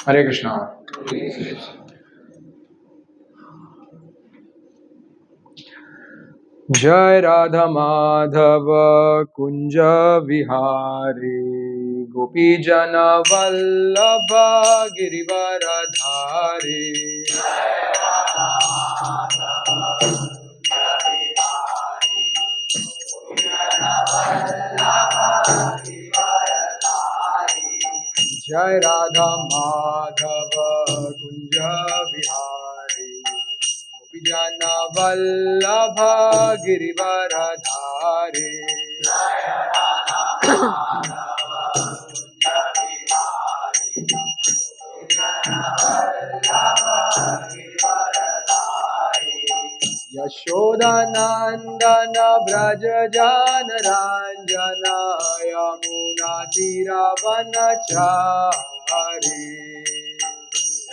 Hare Krishna. Jai Radha Madhava Kunja Vihari Gopi Jana Vallabha Girivaradhari Jai Radha Madhava Kunja Vihari Gopi Jana Vallabha Girivaradhari Yashoda Nandana Braja Jana Ranjana Yamuna Tira Vanachari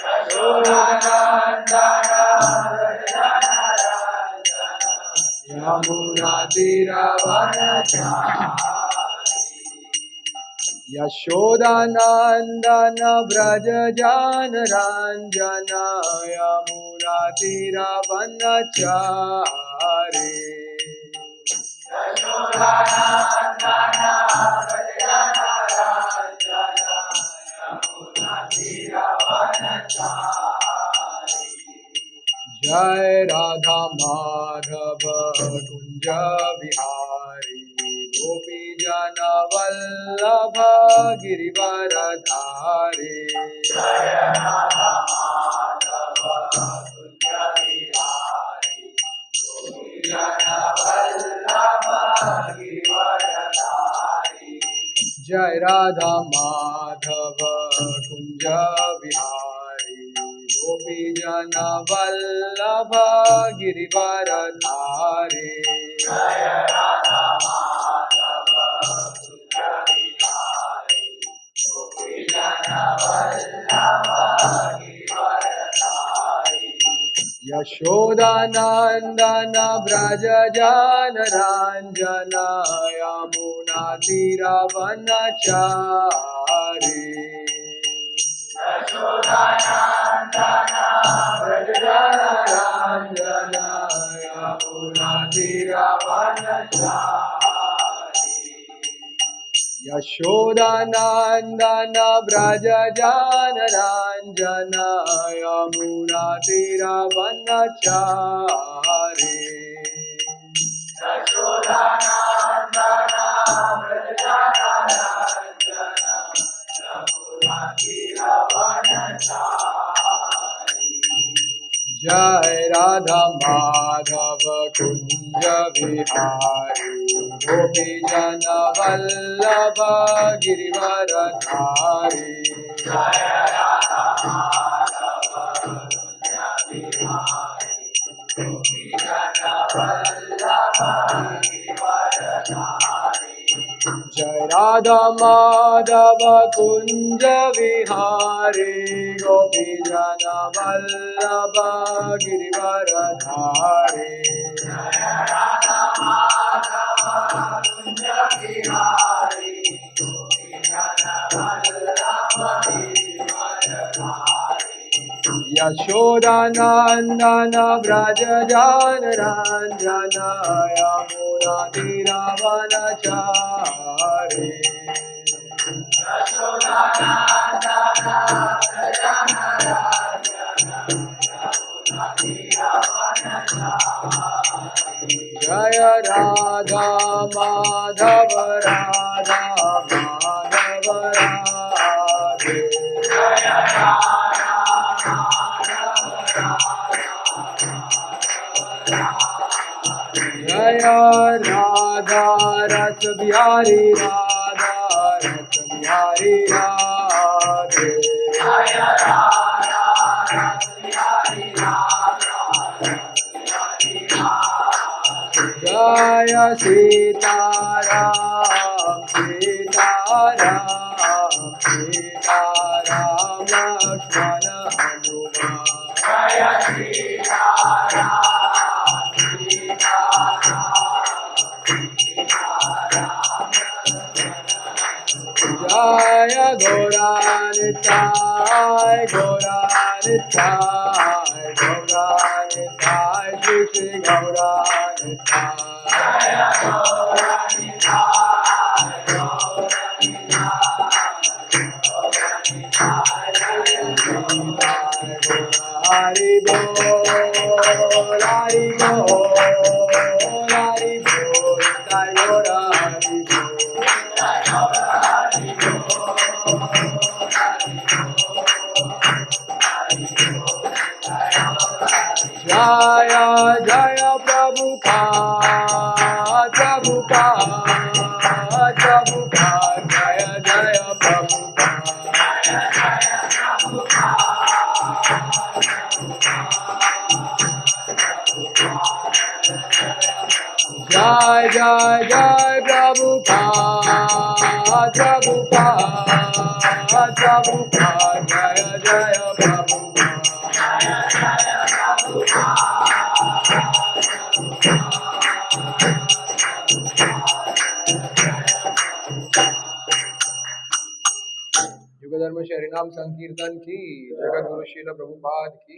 Yashoda Nandana Braja Jana Yamuna Tira Vanachari Yashoda Nandana Braja Jana Ranjana Yamuna Tira Vanachari Yashoda Nandana Braja Jana Ranjana Yamuna Tira Vanachari Jai Radha Madhava Kunja Vihari Gopi Jana Vallabha Girivaradhari Jai Radha Madhava Kunja Vihari Gopi Jana Vallabha Girivaradhari Jai Radha Madhava Kunja Vihari Gopi Jana Vallabha Girivaradhari Jai Radha Madhava Kunja Vihari Gopi Jana Vallabha Girivaradhari Yashoda Nandana Braja Jana Ranjana Yamuna Tira Vanachari Yashoda Nandana Braja Jana Ranjana Yamuna Tira Vanachari Yashoda Nandana Braja Jana Ranjana Yamuna Tira Vanachari Yashoda Nandana Braja Jana Ranjana Yamuna Tira Vanachari Jai Radha Madhava Kunja Vihari Gopi Jana Vallabha Girivaradhari Jai Radha Madhava Kunja Vihari Gopi Jana Vallabha Girivaradhari Jai Radha Madhava Kunja Vihari Gopi Jana Vallabha Girivaradhari Jai Radha Madhava Kunja Vihari Gopi Jana Vallabha Girivaradhari Yashoda Nandana Braja Jana Ranjana Yamuna Tira Vanachari Yashoda Nandana Braja Jana Ranjana Yamuna Tira Vanachari Jaya Radha Madhava Radha Madhava Radhe Jaya Radha Jaya Radha Rasa Bihari Radha Rasa Bihari Radhe Jaya Radha Rasa Bihari Radha Rasa Bihari Radhe Jaya Sita Ram Sita Ram Sita Ram Lakshmana Hanuman Jaya Sita Ram Jaya Gaura Nitai Nitai, Gaura Nitai, Gaura Nitai, Shri Shri Gaura Hari Bol, Hari Bol, Hari Bol, Nitai Gaura Hari Bol. Jaya Jaya Prabhupada, Prabhupada, Prabhupada, Jaya Jaya Prabhupada. Jai Jai Jai Prabhupada, Prabhupada, Prabhupada, Jaya Jaya Prabhupada. युग धर्म श्री हरिनाम संकीर्तन की, जगत गुरु श्रील प्रभुपाद की,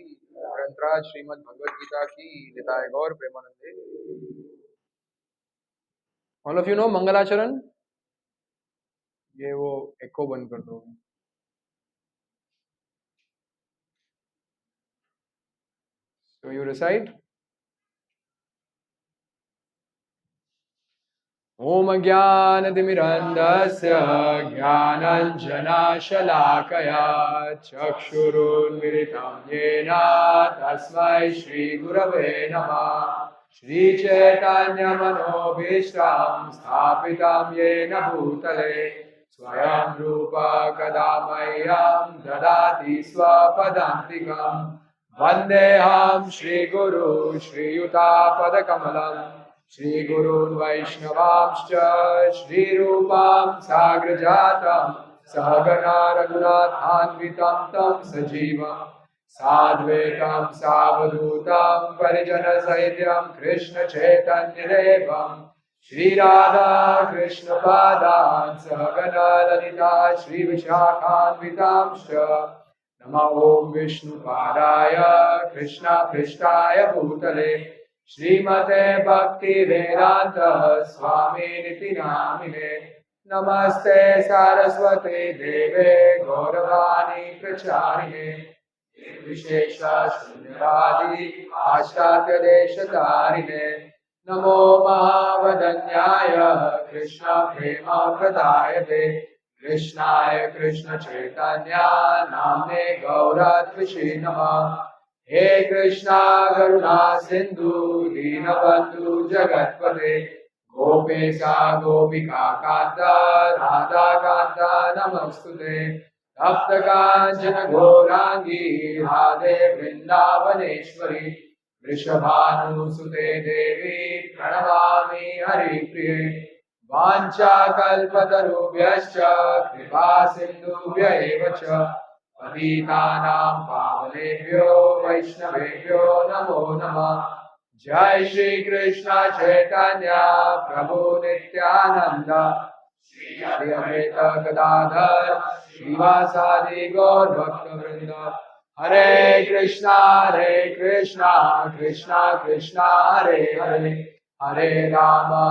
ग्रंथराज श्रीमद् भगवद गीता की, निताय गौर प्रेमानंदे। All of you know मंगलाचरण, ये वो एको बंद कर दो। So you recite Om Jnanatimirandasya Jnananjanashalakaya Chakshurunmilitam Yena Tasmai Shri Gurave Namah Shri Chaitanya Manobhishtam Sthapitam Yena Bhutale Swayam Rupa Kadamayyam Dadati Swapadantikam Vandeham Shri Guru Shri Yuta Padakamalam Shri Gurun Vaishnavamscha Shri Rupam Sagrajatam Sahagana Raghunathanvitam Tam Sajivam Sadvetam Savadutam Parijana Saityam Krishna Chaitanya Devam Shri Radha Krishna Padan Sahagana Lalita Shri Vishakhanvitamscha Nama Om Vishnu Padaya Krishna Prishtaya Bhutale Srimate Bhakti Vedanta Swami Niti Namine Namaste Saraswati Deve Gauravani Pracharine Vishesha Shunyavadi Ashtatya Deshatarine Namo Mahavadanyaya Krishna Prema Pradayate Krishnaya Krishna Chaitanya Namne Gauratvishi Namah He Krishna Karuna Sindhu Dinabandhu Jagatpate Gopesa Gopika Kanta Radha Kanta Namastute Tapta Kanchana Gaurangi Radhe Vrindavaneshwari Vrishabhanusute Devi Pranamami Hari Priye Vancha Kalpatarubhyascha Kripa Sindhubhya eva cha Patitanam Pavanebhyo Vaishnavebhyo Namo Namah Jai Shri Krishna Chaitanya Prabhu Nityananda Shri Advaita Gadadhar Srivasadi Gaur Bhakta Vrinda Hare Krishna Krishna Krishna Hare Hare Hare Rama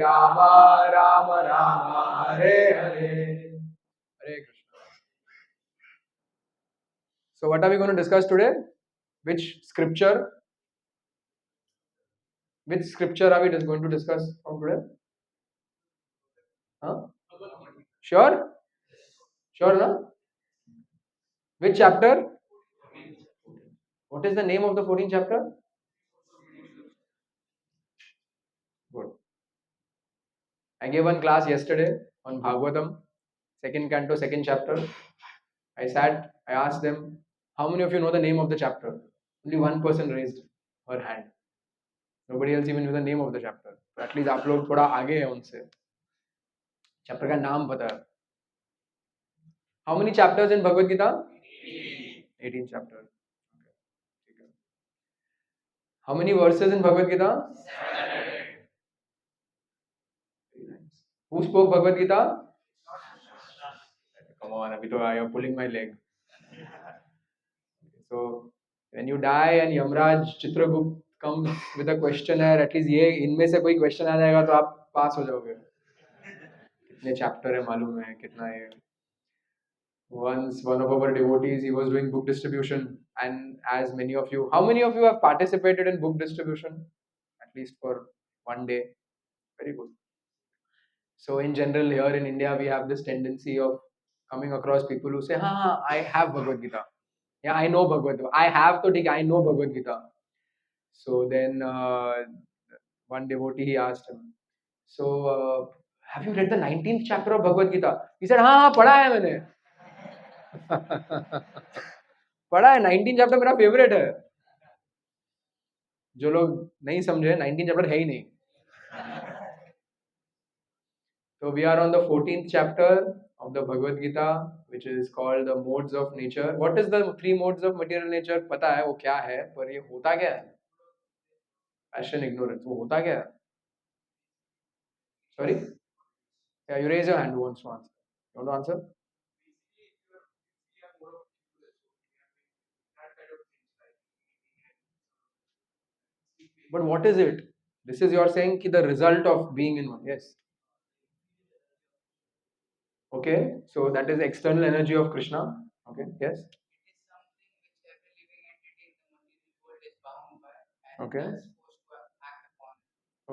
Rama Rama Hare Hare. Hare Krishna. So what are we going to discuss today? Which scripture? Which scripture are we just going to discuss from today? Huh? Sure? Sure, no? Which chapter? What is the name of the 14th chapter? Good. I gave one class yesterday on Bhagavatam, second canto, second chapter. I asked them, how many of you know the name of the chapter? Only one person raised her hand. Nobody else even knew the name of the chapter. So at least आप लोग थोड़ा आगे हैं उनसे. Chapter का नाम पता है. How many chapters in Bhagavad Gita? 18 chapters. Okay. How many verses in Bhagavad Gita? 700. Who spoke Bhagavad Gita? Come on, abhi to you're pulling my leg. So when you die and Yamraj Chitragupt comes with a questionnaire, at least ये इनमें से कोई question आ जाएगा तो आप पास हो जाओगे. कितने chapter है मालूम है कितना है. Once one of our devotees, he was doing book distribution, and as many of you, how many of you have participated in book distribution? At least for one day. Very good. So in general, here in India, we have this tendency of coming across people who say, "Ha, I have Bhagavad Gita. Yeah, I know Bhagavad Gita. I have to take. I know Bhagavad Gita." So then one devotee he asked him, "So have you read the 19th chapter of Bhagavad Gita?" He said, "हाँ हाँ पढ़ा है मैंने." पढ़ा है 19 chapter मेरा favourite है. जो लोग नहीं समझे 19 चैप्टर है ही नहीं. So we are on the 14th chapter of the Bhagavad Gita, which is called the modes of nature. What is the three modes of material nature? पता है वो क्या है, पर ये होता क्या है? Passion, ignorance. वो होता क्या है? Sorry? Yeah, you raise your hand. Who wants to answer? You want to answer? But what is it? This is you're saying ki the result of being in one. Yes. Okay. So that is external energy of Krishna. Okay. Yes. Okay.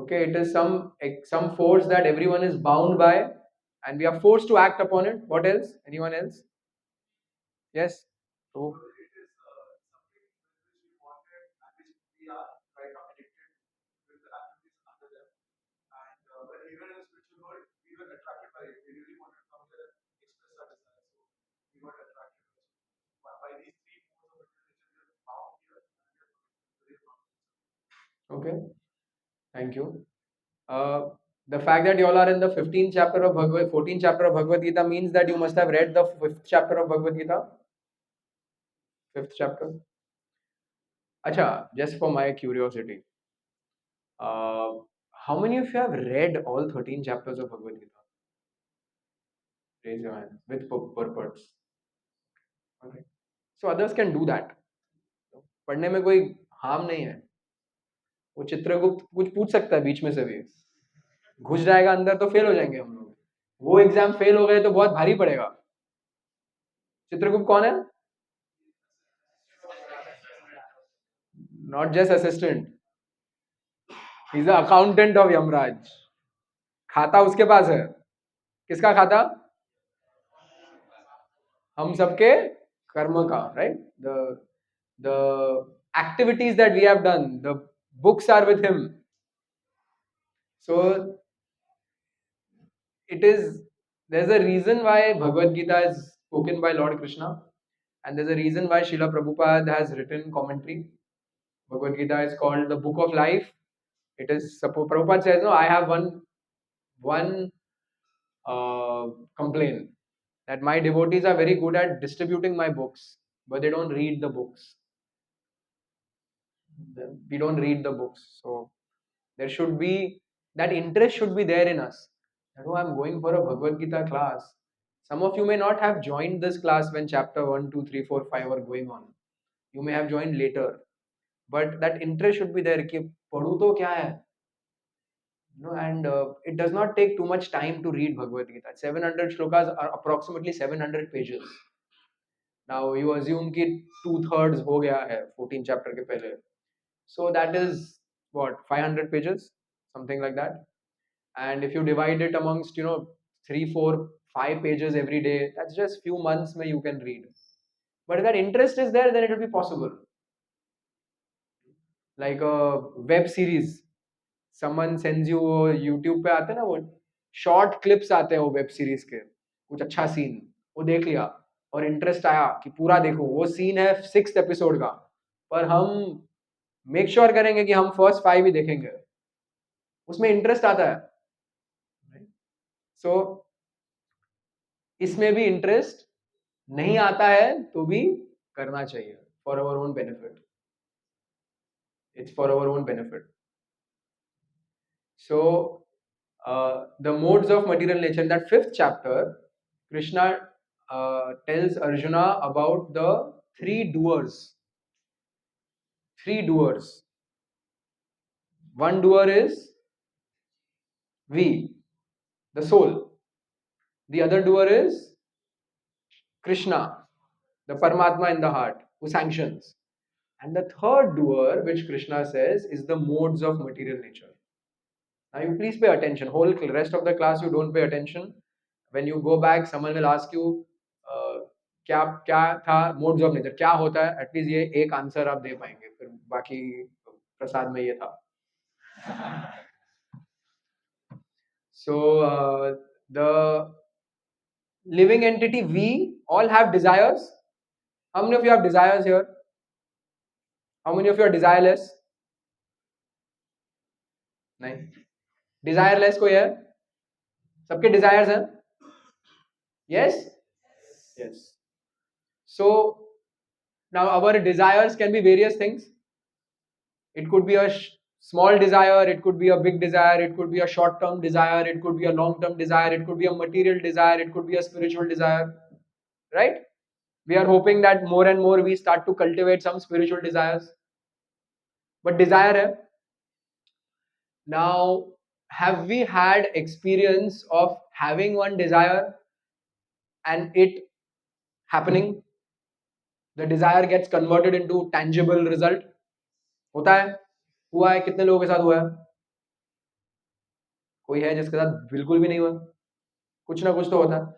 Okay. It is some force that everyone is bound by, and we are forced to act upon it. What else? Anyone else? Yes. So okay. Thank you. Uh, the fact that you all are in the 15th chapter of Bhagavad, 14th chapter of Bhagavad Gita means that you must have read the 5th chapter of Bhagavad Gita. 5th chapter. Acha, just for my curiosity, uh, how many of you have read all 13 chapters of Bhagavad Gita? Raise your hand with purpose. Okay. So others can do that. पढ़ने में कोई harm नहीं है. वो चित्रगुप्त कुछ पूछ सकता है बीच में से भी. घुस जाएगा अंदर तो फेल हो जाएंगे हम लोग. वो एग्जाम फेल हो गए तो बहुत भारी पड़ेगा. चित्रगुप्त कौन है? Not just assistant. He's the accountant of Yamraj. खाता उसके पास है. किसका खाता? हम सबके कर्म का, right? The activities that we have done, the books are with him. So it is, there's a reason why Bhagavad Gita is spoken by Lord Krishna, and there's a reason why Srila Prabhupada has written commentary. Bhagavad Gita is called the book of life. It is, Prabhupada says, no, I have one complaint, that my devotees are very good at distributing my books, but they don't read the books. We don't read the books. So there should be, that interest should be there in us. That, oh, I'm going for a Bhagavad Gita class. Some of you may not have joined this class when chapter 1, 2, 3, 4, 5 are going on. You may have joined later. But that interest should be there. कि पढ़ूं तो क्या है? And it does not take too much time to read Bhagavad Gita. 700 shlokas are approximately 700 pages. Now you assume कि 2/3 हो गया है 14 chapter के पहले. So that is what, 500 pages, something like that. And if you divide it amongst 3, 4, 5 pages every day, that's just few months where you can read. But if that interest is there, then it will be possible. Like a web series, someone sends you YouTube पे आते हैं ना वो short clips आते हैं वो web series के, कुछ अच्छा scene वो देख लिया और interest आया कि पूरा देखो, वो scene है 6th episode का, पर हम मेक श्योर करेंगे कि हम फर्स्ट 5 ही देखेंगे, उसमें इंटरेस्ट आता है. सो इसमें भी इंटरेस्ट नहीं आता है तो भी करना चाहिए, for our own benefit. It's for our own benefit. So the modes of material nature, in that 5th chapter, Krishna tells Arjuna about the three doers. Three doers. One doer is we, the soul. The other doer is Krishna, the Paramatma in the heart, who sanctions. And the third doer, which Krishna says, is the modes of material nature. Now you please pay attention. Whole rest of the class you don't pay attention. When you go back, someone will ask you, क्या क्या था modes of nature, क्या होता है? At least ये एक answer आप दे पाएंगे. फिर बाकी प्रसाद में ये था. So the living entity, we all have desires. How many of you have desires here? How many of you are desireless? नहीं. Desireless कोई है? सबके desires हैं? Yes? Yes. So now our desires can be various things. It could be a small desire, it could be a big desire, it could be a short-term desire, it could be a long-term desire, it could be a material desire, it could be a spiritual desire. Right? We are hoping that more and more we start to cultivate some spiritual desires. But desire hai. Now, have we had experience of having one desire and it happening? The desire gets converted into tangible result. होता है? हुआ है? कितने लोगों के साथ हुआ है? कोई है जिसके साथ बिल्कुल भी नहीं हुआ? कुछ ना कुछ तो होता है.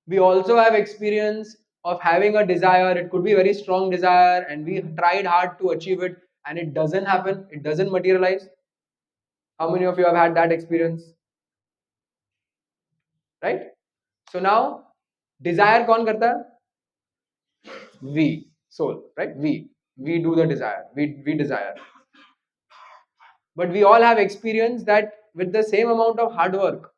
We also have experience of having a desire. It could be a very strong desire and we tried hard to achieve it and it doesn't happen. It doesn't materialize. How many of you have had that experience? Right? So now, desire कौन करता है? We, soul, right? We do the desire. We desire. But we all have experience that with the same amount of hard work,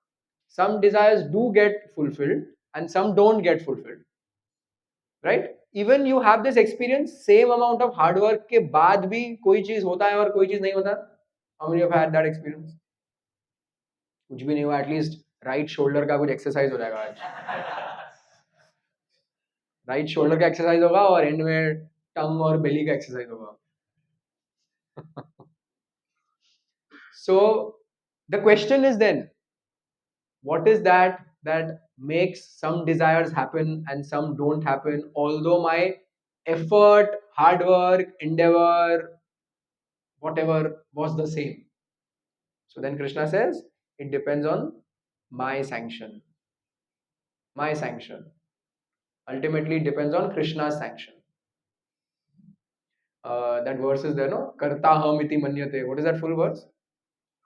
some desires do get fulfilled and some don't get fulfilled. Right? Even you have this experience, same amount of hard work के बाद भी कोई चीज होता है और कोई चीज नहीं होता. How many of you have had that experience? कुछ भी नहीं हुआ. At least right shoulder का कुछ exercise हो जाएगा आज. राइट शोल्डर का एक्सरसाइज होगा और एंड में टंग और बेली का एक्सरसाइज होगा. So the question is then, what is that makes some desires happen and some don't happen, although my effort, hard work, endeavor, whatever was the same? So then Krishna says it depends on my sanction. My sanction. Ultimately it depends on Krishna's sanction. That verse is there, no? Karta ham iti manyate. What is that full verse?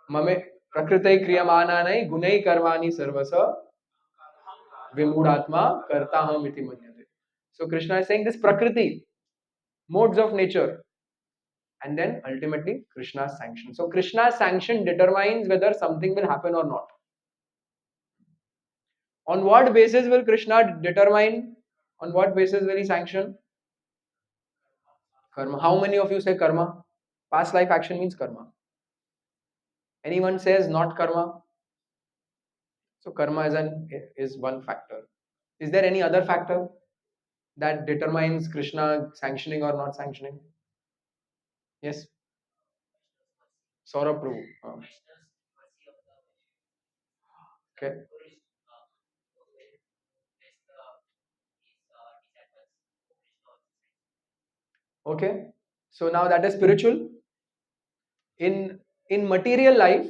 ममे प्रकृते क्रियमाणानि गुणै कर्माणि सर्वस विमूढ़ात्मा कर्ता हम इति मन्यते. So Krishna is saying this Prakriti, modes of nature, and then ultimately Krishna's sanction. So Krishna's sanction determines whether something will happen or not. On what basis will Krishna determine? On what basis will he sanction? Karma. How many of you say karma? Past life action means karma. Anyone says not karma? So karma is one factor. Is there any other factor that determines Krishna sanctioning or not sanctioning? Yes. Saurabh Prabhu. Okay. Okay. So now that is spiritual. In material life,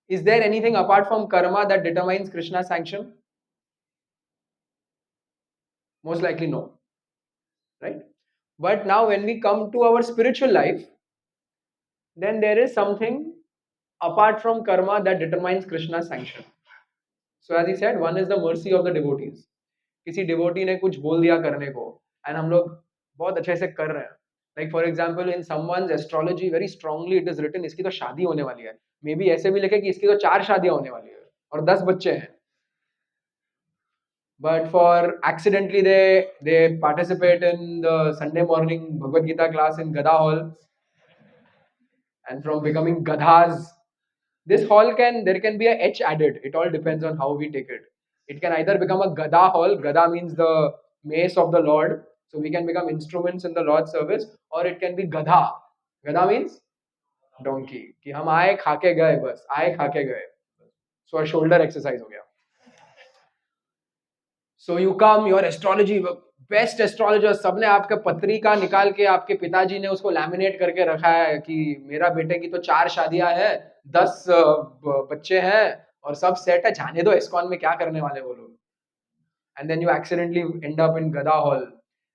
is there anything apart from karma that determines Krishna's sanction? Most likely no. Right? But now when we come to our spiritual life, then there is something apart from karma that determines Krishna's sanction. So as he said, one is the mercy of the devotees. किसी devotee ने कुछ बोल दिया करने को and हम लोग बहुत अच्छे से कर रहे हैं. Like for example, in someone's astrology, very strongly it is written, इसकी तो शादी होने वाली है. Maybe ऐसे भी लिखे कि इसकी तो 4 शादियां होने वाली है और 10 बच्चे हैं. But for accidentally they participate in the Sunday morning Bhagavad Gita class in Gada Hall, and from becoming Gadhas, this hall there can be a H added. It all depends on how we take it. It can either become a Gada hall. Gada means the mace of the Lord. So we can become instruments in the Lord's service, or it can be Gadha. Gada means donkey. कि हम आए खाके गए बस आए खाके गए. So our shoulder exercise हो गया. So you come, your astrology, best astrologer सबने आपका पत्रिका निकाल के आपके पिताजी ने उसको लैमिनेट करके रखा है कि मेरा बेटे की तो 4 शादियां हैं, 10 बच्चे हैं और सब सेट है, जाने दो इस्कॉन में क्या करने वाले वो लोग. And then you accidentally end up in Gada Hall,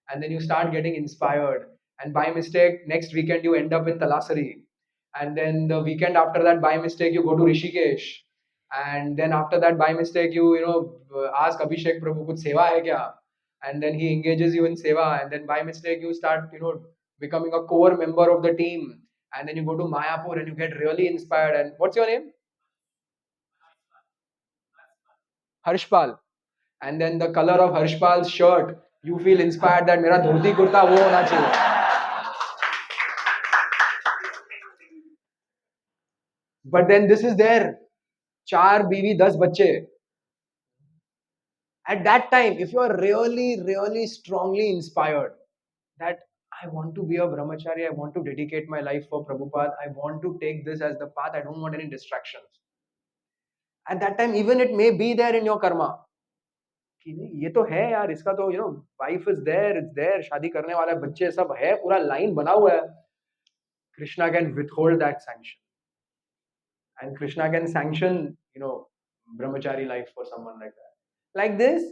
and then you start getting inspired, and by mistake next weekend you end up in Talasari, and then the weekend after that by mistake you go to Rishikesh, and then after that by mistake you ask Abhishek Prabhu kuch seva hai kya, and then he engages you in seva, and then by mistake you start becoming a core member of the team, and then you go to Mayapur and you get really inspired. And what's your name? Harshpal. And then the color of Harshpal's shirt, you feel inspired that मेरा धोती कुर्ता वो होना चाहिए. But then this is there, 4 बीवी 10 बच्चे. At that time, if you are really, really strongly inspired that I want to be a brahmachari, I want to dedicate my life for Prabhupada, I want to take this as the path, I don't want any distractions. At that time, even it may be there in your karma. कि नहीं ये तो है यार, इसका तो wife is there, it's there, शादी करने वाला है, बच्चे सब है, पूरा लाइन बना हुआ है. Krishna can withhold that sanction, and Krishna can sanction brahmachari life for someone like that. Like this,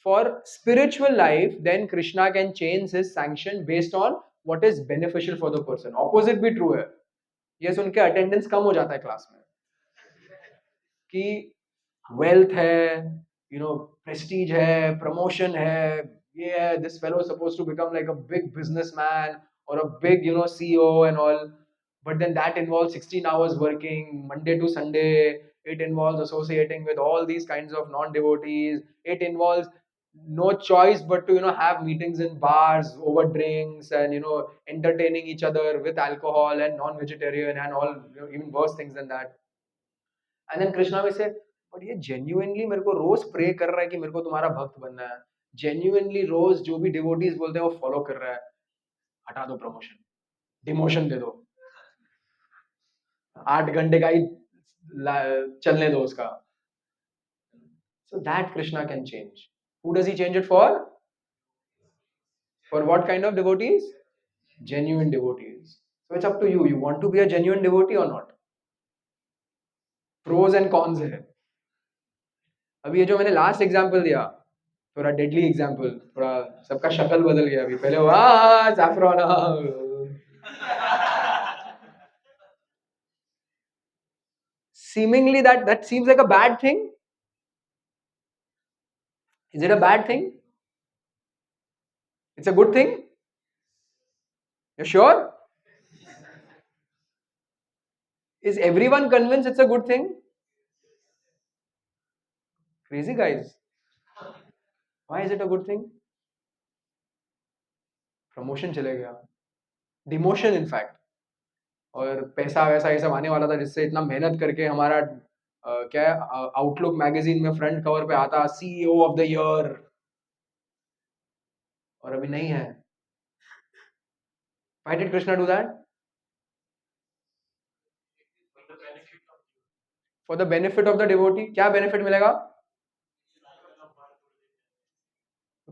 for spiritual life, then Krishna can change his sanction based on what is beneficial for the person. Opposite भी true है. ये सुन के attendance कम हो जाता है class में कि wealth है, prestige है, promotion है, ये है, this fellow is supposed to become like a big businessman or a big CEO and all, but then that involves 16 hours working Monday to Sunday. It involves associating with all these kinds of non-devotees. It involves no choice but to have meetings in bars over drinks and entertaining each other with alcohol and non-vegetarian and all even worse things than that. And then Krishna will say, but ये genuinely मेरे को रोज pray कर रहा है कि मेरे को तुम्हारा भक्त बनना है, genuinely रोज जो भी डिवोटीज बोलते हैं वो फॉलो कर रहा है, हटा दो प्रमोशन, डिमोशन दे दो, 8 घंटे का ही चलने दो उसका. So that Krishna can change. Who does he change it for? For what kind of devotees? Genuine devotees. So it's up to you. You want to be a genuine devotee or not? Pros and cons है. अभी ये जो मैंने last example दिया, थोड़ा deadly example, थोड़ा सबका शक्ल बदल गया. अभी पहले वाह saffron, seemingly that seems like a bad thing. Is it a bad thing? It's a good thing? You're sure? Is everyone convinced it's a good thing? Crazy guys. Why is it a good thing? Promotion चले गया, demotion in fact, और पैसा वैसा ये सब आने वाला था जिससे इतना मेहनत करके हमारा क्या आउटलुक मैगजीन में फ्रंट कवर पे आता CEO ऑफ द ईयर, और अभी नहीं है. Why did Krishna do that? For the benefit of the devotee. क्या benefit मिलेगा?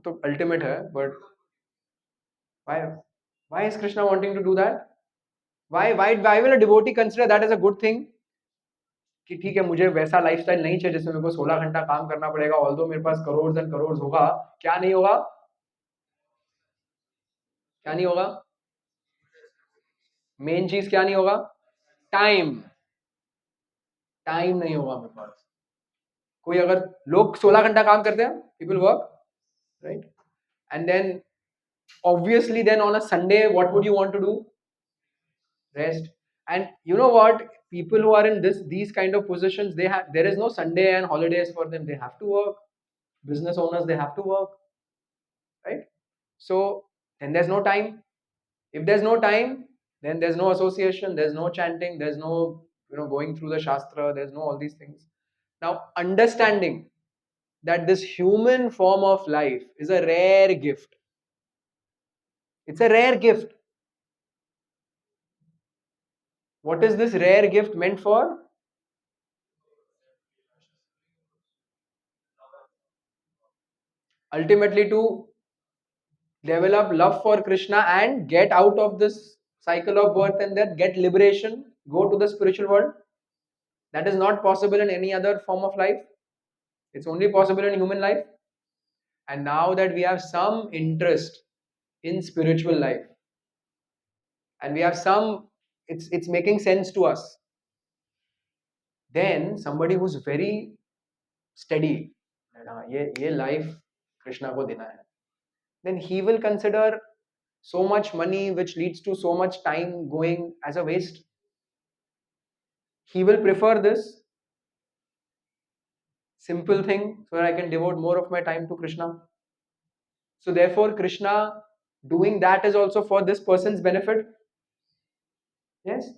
तो अल्टीमेट है, but why is Krishna wanting to do that? Why will a devotee consider that as a good thing? कि ठीक है मुझे वैसा lifestyle नहीं चाहिए जिसमें मेरे को 16 घंटा काम करना पड़ेगा, ऑल्दो मेरे पास करोड़ एंड करोड़ होगा, क्या नहीं होगा? क्या नहीं होगा? मेन चीज क्या नहीं होगा? टाइम. टाइम नहीं होगा मेरे पास. कोई अगर लोग 16 घंटा काम करते हैं, people work, right, and then obviously then on a Sunday what would you want to do? Rest. And you know what, people who are in these kind of positions, there is no Sunday and holidays for them. They have to work. Business owners, they have to work, right? So then there's no time. If there's no time, then there's no association, there's no chanting, there's no going through the shastra, there's no all these things. Now understanding that this human form of life is a rare gift. It's a rare gift. What is this rare gift meant for? Ultimately, to develop love for Krishna and get out of this cycle of birth and death, get liberation, go to the spiritual world. That is not possible in any other form of life. It's only possible in human life. And now that we have some interest in spiritual life and we have some, it's making sense to us. Then somebody who's very steady, that, ye life Krishna ko dena hai, then he will consider so much money which leads to so much time going as a waste. He will prefer this simple thing so that I can devote more of my time to Krishna. So therefore, Krishna doing that is also for this person's benefit. Yes.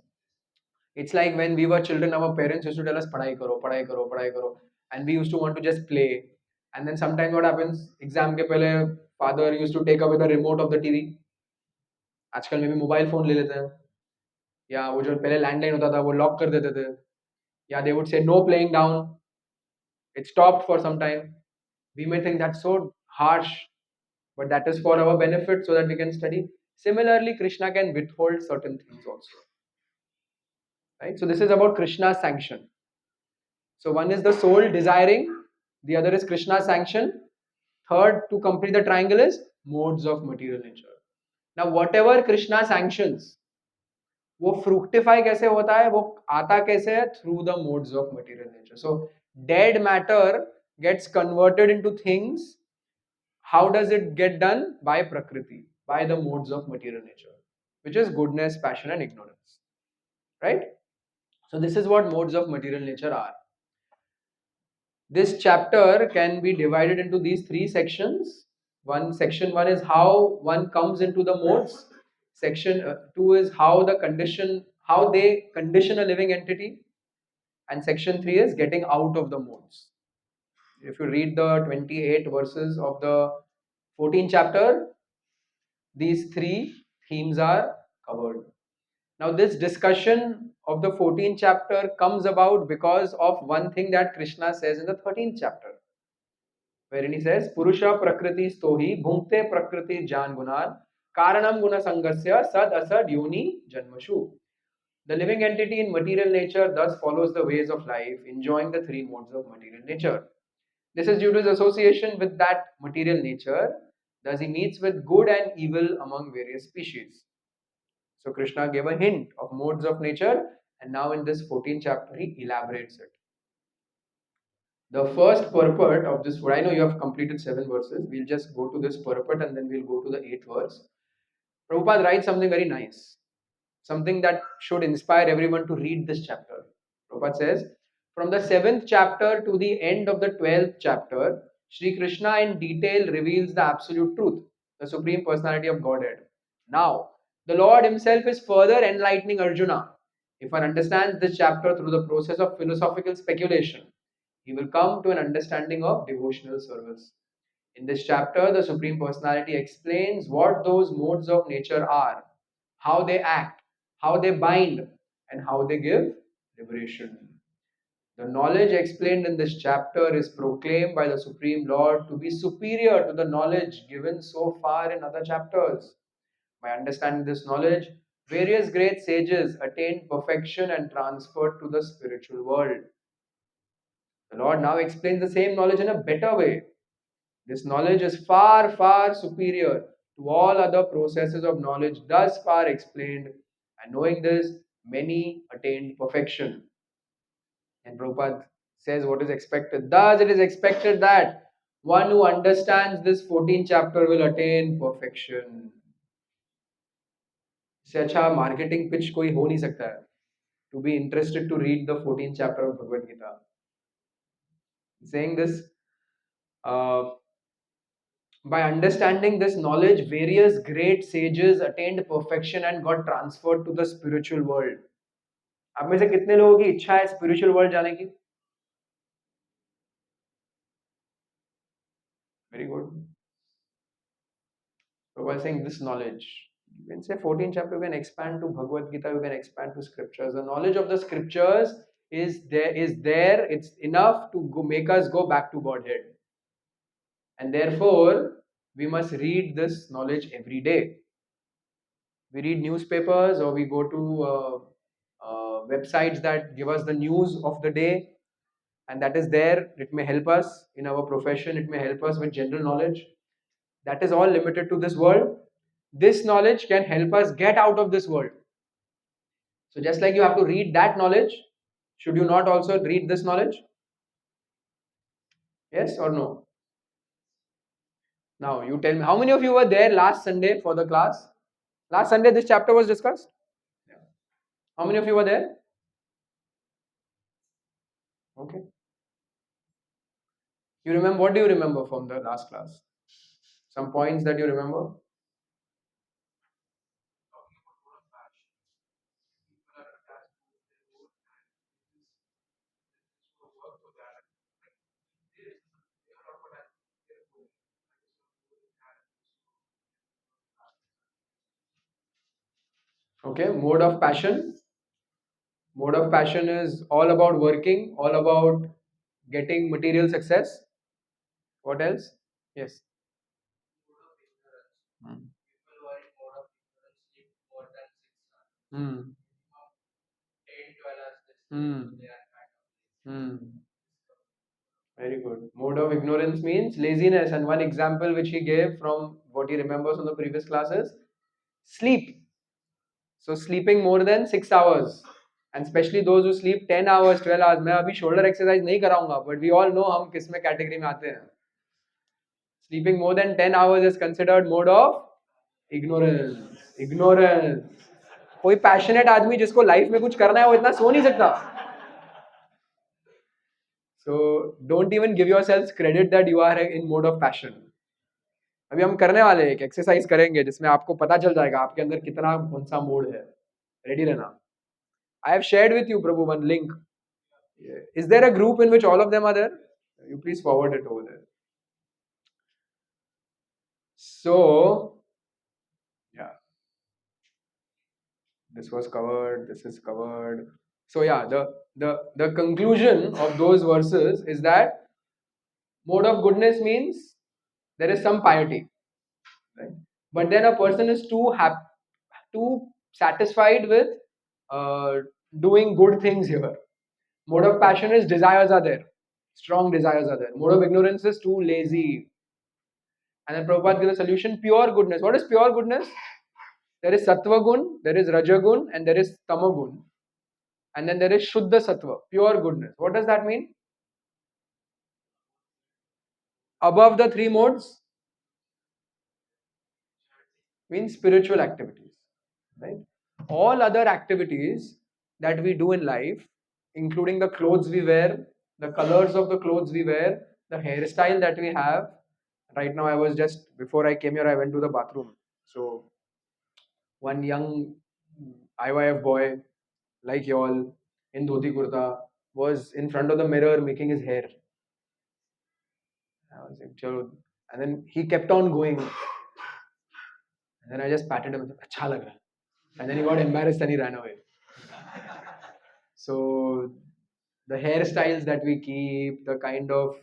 It's like when we were children, our parents used to tell us, padhai karo, padhai karo, padhai karo. And we used to want to just play. And then sometimes what happens, exam ke pehle, father used to take away the remote of the TV. आजकल में भी mobile phone ले लेते हैं या वो जो पहले लैंडलाइन होता था वो लॉक कर देते थे या they would say no playing down. It stopped for some time. We may think that's so harsh, but that is for our benefit so that we can study. Similarly, Krishna can withhold certain things also. Right? So this is about Krishna's sanction. So one is the soul desiring, the other is Krishna's sanction. Third, to complete the triangle is modes of material nature. Now whatever Krishna sanctions, वो fructify कैसे होता है, वो आता कैसे है, through the modes of material nature. So dead matter gets converted into things. How does it get done? By Prakriti, by the modes of material nature, which is goodness, passion and ignorance. Right? So this is what modes of material nature are. This chapter can be divided into these three sections. Section 1 is how one comes into the modes. Section 2 is how they condition a living entity. And section 3 is getting out of the modes. If you read the 28 verses of the 14th chapter, these three themes are covered. Now, this discussion of the 14th chapter comes about because of one thing that Krishna says in the 13th chapter, wherein he says, Purusha Prakriti Stohi Bhunkte Prakriti Jan Gunan Karanam Guna Sangasya Sad Asad Yoni Janmashu. The living entity in material nature thus follows the ways of life, enjoying the three modes of material nature. This is due to his association with that material nature, thus he meets with good and evil among various species. So Krishna gave a hint of modes of nature, and now in this 14th chapter he elaborates it. The first purport of this, I know you have completed 7 verses, we'll just go to this purport and then we'll go to the 8th verse. Prabhupada writes something very nice, something that should inspire everyone to read this chapter. Prabhupada says, from the 7th chapter to the end of the 12th chapter, Sri Krishna in detail reveals the absolute truth, the Supreme Personality of Godhead. Now, the Lord Himself is further enlightening Arjuna. If one understands this chapter through the process of philosophical speculation, he will come to an understanding of devotional service. In this chapter, the Supreme Personality explains what those modes of nature are, how they act, how they bind, and how they give liberation. The knowledge explained in this chapter is proclaimed by the Supreme Lord to be superior to the knowledge given so far in other chapters. By understanding this knowledge, various great sages attained perfection and transferred to the spiritual world. The Lord now explains the same knowledge in a better way. This knowledge is far, far superior to all other processes of knowledge thus far explained, and knowing this, many attained perfection. And Prabhupada says what is expected. Thus, it is expected that one who understands this 14th chapter will attain perfection. इससे अच्छा marketing pitch कोई हो नहीं सकता है. To be interested to read the 14th chapter of Bhagavad Gita. Saying this, by understanding this knowledge, various great sages attained perfection and got transferred to the spiritual world. आप में से कितने लोगों की इच्छा है spiritual world जाने की? So by saying this knowledge, you can say 14th chapter, you can expand to Bhagavad Gita, you can expand to scriptures. The knowledge of the scriptures is there, it's enough to make us go back to Godhead. And therefore, we must read this knowledge every day. We read newspapers or we go to websites that give us the news of the day, and that is there. It may help us in our profession, it may help us with general knowledge. That is all limited to this world. This knowledge can help us get out of this world. So, just like you have to read that knowledge, should you not also read this knowledge? Yes or no? Now, you tell me, how many of you were there last Sunday for the class? Last Sunday, this chapter was discussed. How many of you were there? Okay. You remember, what do you remember from the last class? Some points that you remember? Okay, mode of passion. Mode of passion is all about working, all about getting material success. What else? Yes. Hmm. Hmm. Hmm. Hmm. Very good. Mode of ignorance means laziness. And one example which he gave from what he remembers from the previous classes, sleep. So sleeping more than 6 hours. And especially those who sleep 10 hours, 12 hours. मैं अभी shoulder exercise नहीं कराऊंगा, but we all know हम किस में category में आते हैं. Sleeping more than 10 hours is considered mode of ignorance. Ignorance. कोई पैशनेट आदमी जिसको लाइफ में कुछ करना है वो इतना सो नहीं सकता. So don't even give yourselves credit that you are in mode of passion. अभी हम करने वाले हैं, एक एक्सरसाइज करेंगे जिसमें आपको पता चल जाएगा आपके अंदर कितना कौन सा मोड है. रेडी रहना. I have shared with you, Prabhu, one link. Is there a group in which all of them are there? You please forward it over there. So, yeah, this was covered. This is covered. So yeah, the conclusion of those verses is that mode of goodness means there is some piety, right? But then a person is too satisfied with uh, doing good things here. Mode of passion is desires are there, strong desires are there. Mode of ignorance is too lazy. And then Prabhupada gives a solution: pure goodness. What is pure goodness? There is sattva gun, there is rajagun, and there is tamagun, and then there is shuddha sattva, pure goodness. What does that mean? Above the three modes means spiritual activities, right? All other activities that we do in life, including the clothes we wear, the colors of the clothes we wear, the hairstyle that we have. Right now, I was just before I came here, I went to the bathroom. So one young IYF boy like y'all in dhoti kurta was in front of the mirror making his hair. I was like, chalo. And then he kept on going. And then I just patted him. Acha lag raha hai. And then he got embarrassed and he ran away. So the hairstyles that we keep, the kind of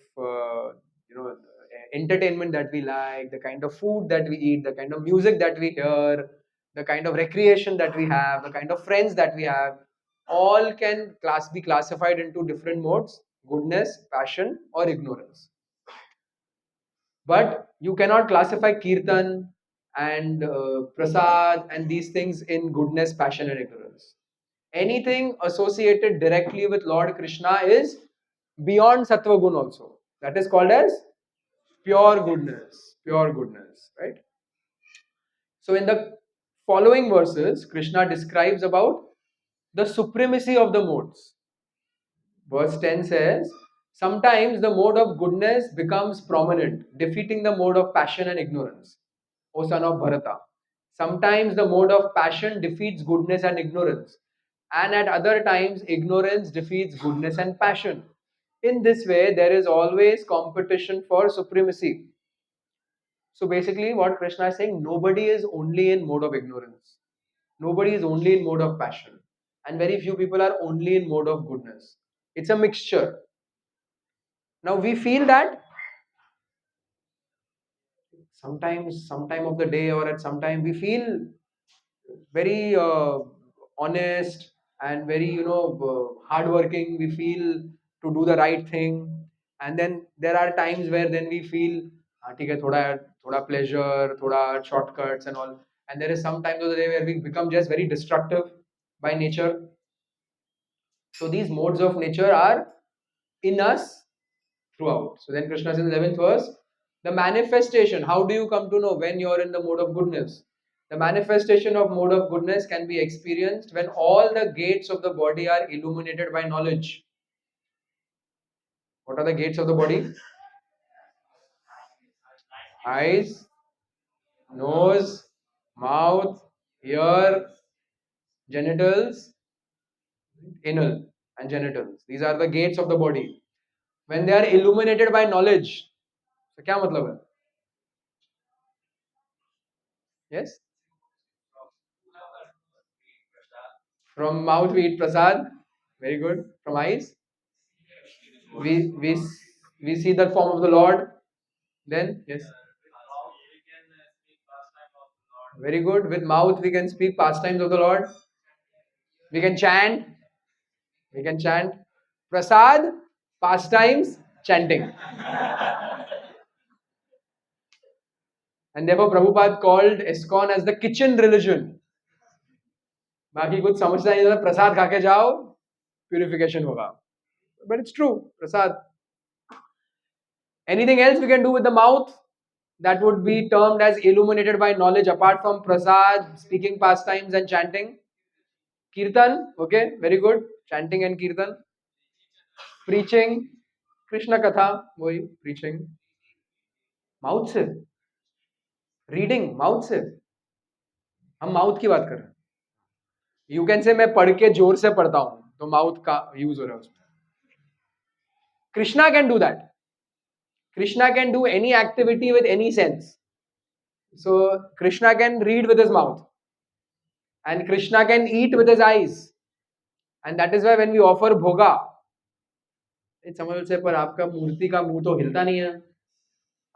entertainment that we like, the kind of food that we eat, the kind of music that we hear, the kind of recreation that we have, the kind of friends that we have, all can be classified into different modes: goodness, passion, or ignorance. But you cannot classify kirtan and prasad and these things in goodness, passion, and ignorance. Anything associated directly with Lord Krishna is beyond sattva gun also. That is called as pure goodness. Pure goodness, right? So in the following verses, Krishna describes about the supremacy of the modes. Verse 10 says, sometimes the mode of goodness becomes prominent, defeating the mode of passion and ignorance. O son of Bharata. Sometimes the mode of passion defeats goodness and ignorance, and at other times, ignorance defeats goodness and passion. In this way, there is always competition for supremacy. So basically, what Krishna is saying, nobody is only in mode of ignorance. Nobody is only in mode of passion. And very few people are only in mode of goodness. It's a mixture. Now we feel that sometimes, sometime of the day or at some time, we feel very honest and very, hardworking. We feel to do the right thing. And then there are times where then we feel, ठीक है, थोड़ा pleasure, थोड़ा shortcuts and all. And there is some times of the day where we become just very destructive by nature. So these modes of nature are in us throughout. So then Krishna says in the 11th verse, the manifestation, how do you come to know when you're in the mode of goodness? The manifestation of mode of goodness can be experienced when all the gates of the body are illuminated by knowledge. What are the gates of the body? Eyes, nose, mouth, ear, genitals, anal, and genitals. These are the gates of the body. When they are illuminated by knowledge, so क्या मतलब है? Yes? From mouth we eat prasad. Very good. From eyes we we we see the form of the Lord. Then yes. Very good. With mouth we can speak pastimes of the Lord. We can chant. We can chant. Prasad, pastimes, chanting. And therefore Prabhupada called ISKCON as the kitchen religion. बाकी कुछ समझता नहीं था, प्रसाद खा के जाओ, purification होगा. But it's true. Prasad. Anything else we can do with the mouth that would be termed as illuminated by knowledge apart from prasad, speaking pastimes and chanting? Kirtan, okay, very good. Chanting and kirtan. Preaching, Krishna Katha, वही preaching. Mouth से, reading, mouth से. हम mouth की बात कर रहे हैं. You can say मैं पढ़ के जोर से पढ़ता हूँ, तो mouth का use हो रहा है उसमें. Krishna can do that. Krishna can do any activity with any sense. So Krishna can read with his mouth. And Krishna can eat with his eyes. And that is why when we offer bhoga, समझ से पर आपका मूर्ति का मुंह तो हिलता नहीं है,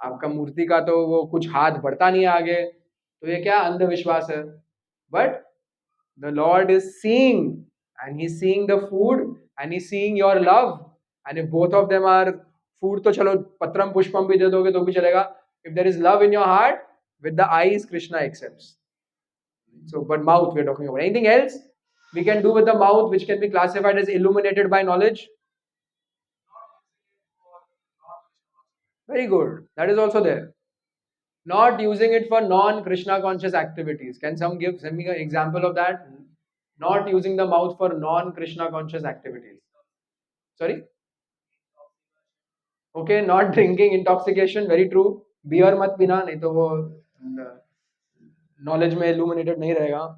आपका मूर्ति का तो वो कुछ हाथ बढ़ता नहीं है आगे, तो ये क्या अंधविश्वास है. But the Lord is seeing, and He's seeing the food, and He's seeing your love, and if both of them are food, तो चलो पत्रम पुष्पम भी दे दोगे तो भी चलेगा. If there is love in your heart, with the eyes Krishna accepts. So, but mouth we are talking about. Anything else we can do with the mouth which can be classified as illuminated by knowledge? Very good. That is also there. Not using it for non-Krishna conscious activities. Can send me an example of that? Not using the mouth for non-Krishna conscious activities. Sorry? Okay, not drinking, intoxication, very true. Beer mat pina, नहीं तो वो knowledge में illuminated नहीं रहेगा.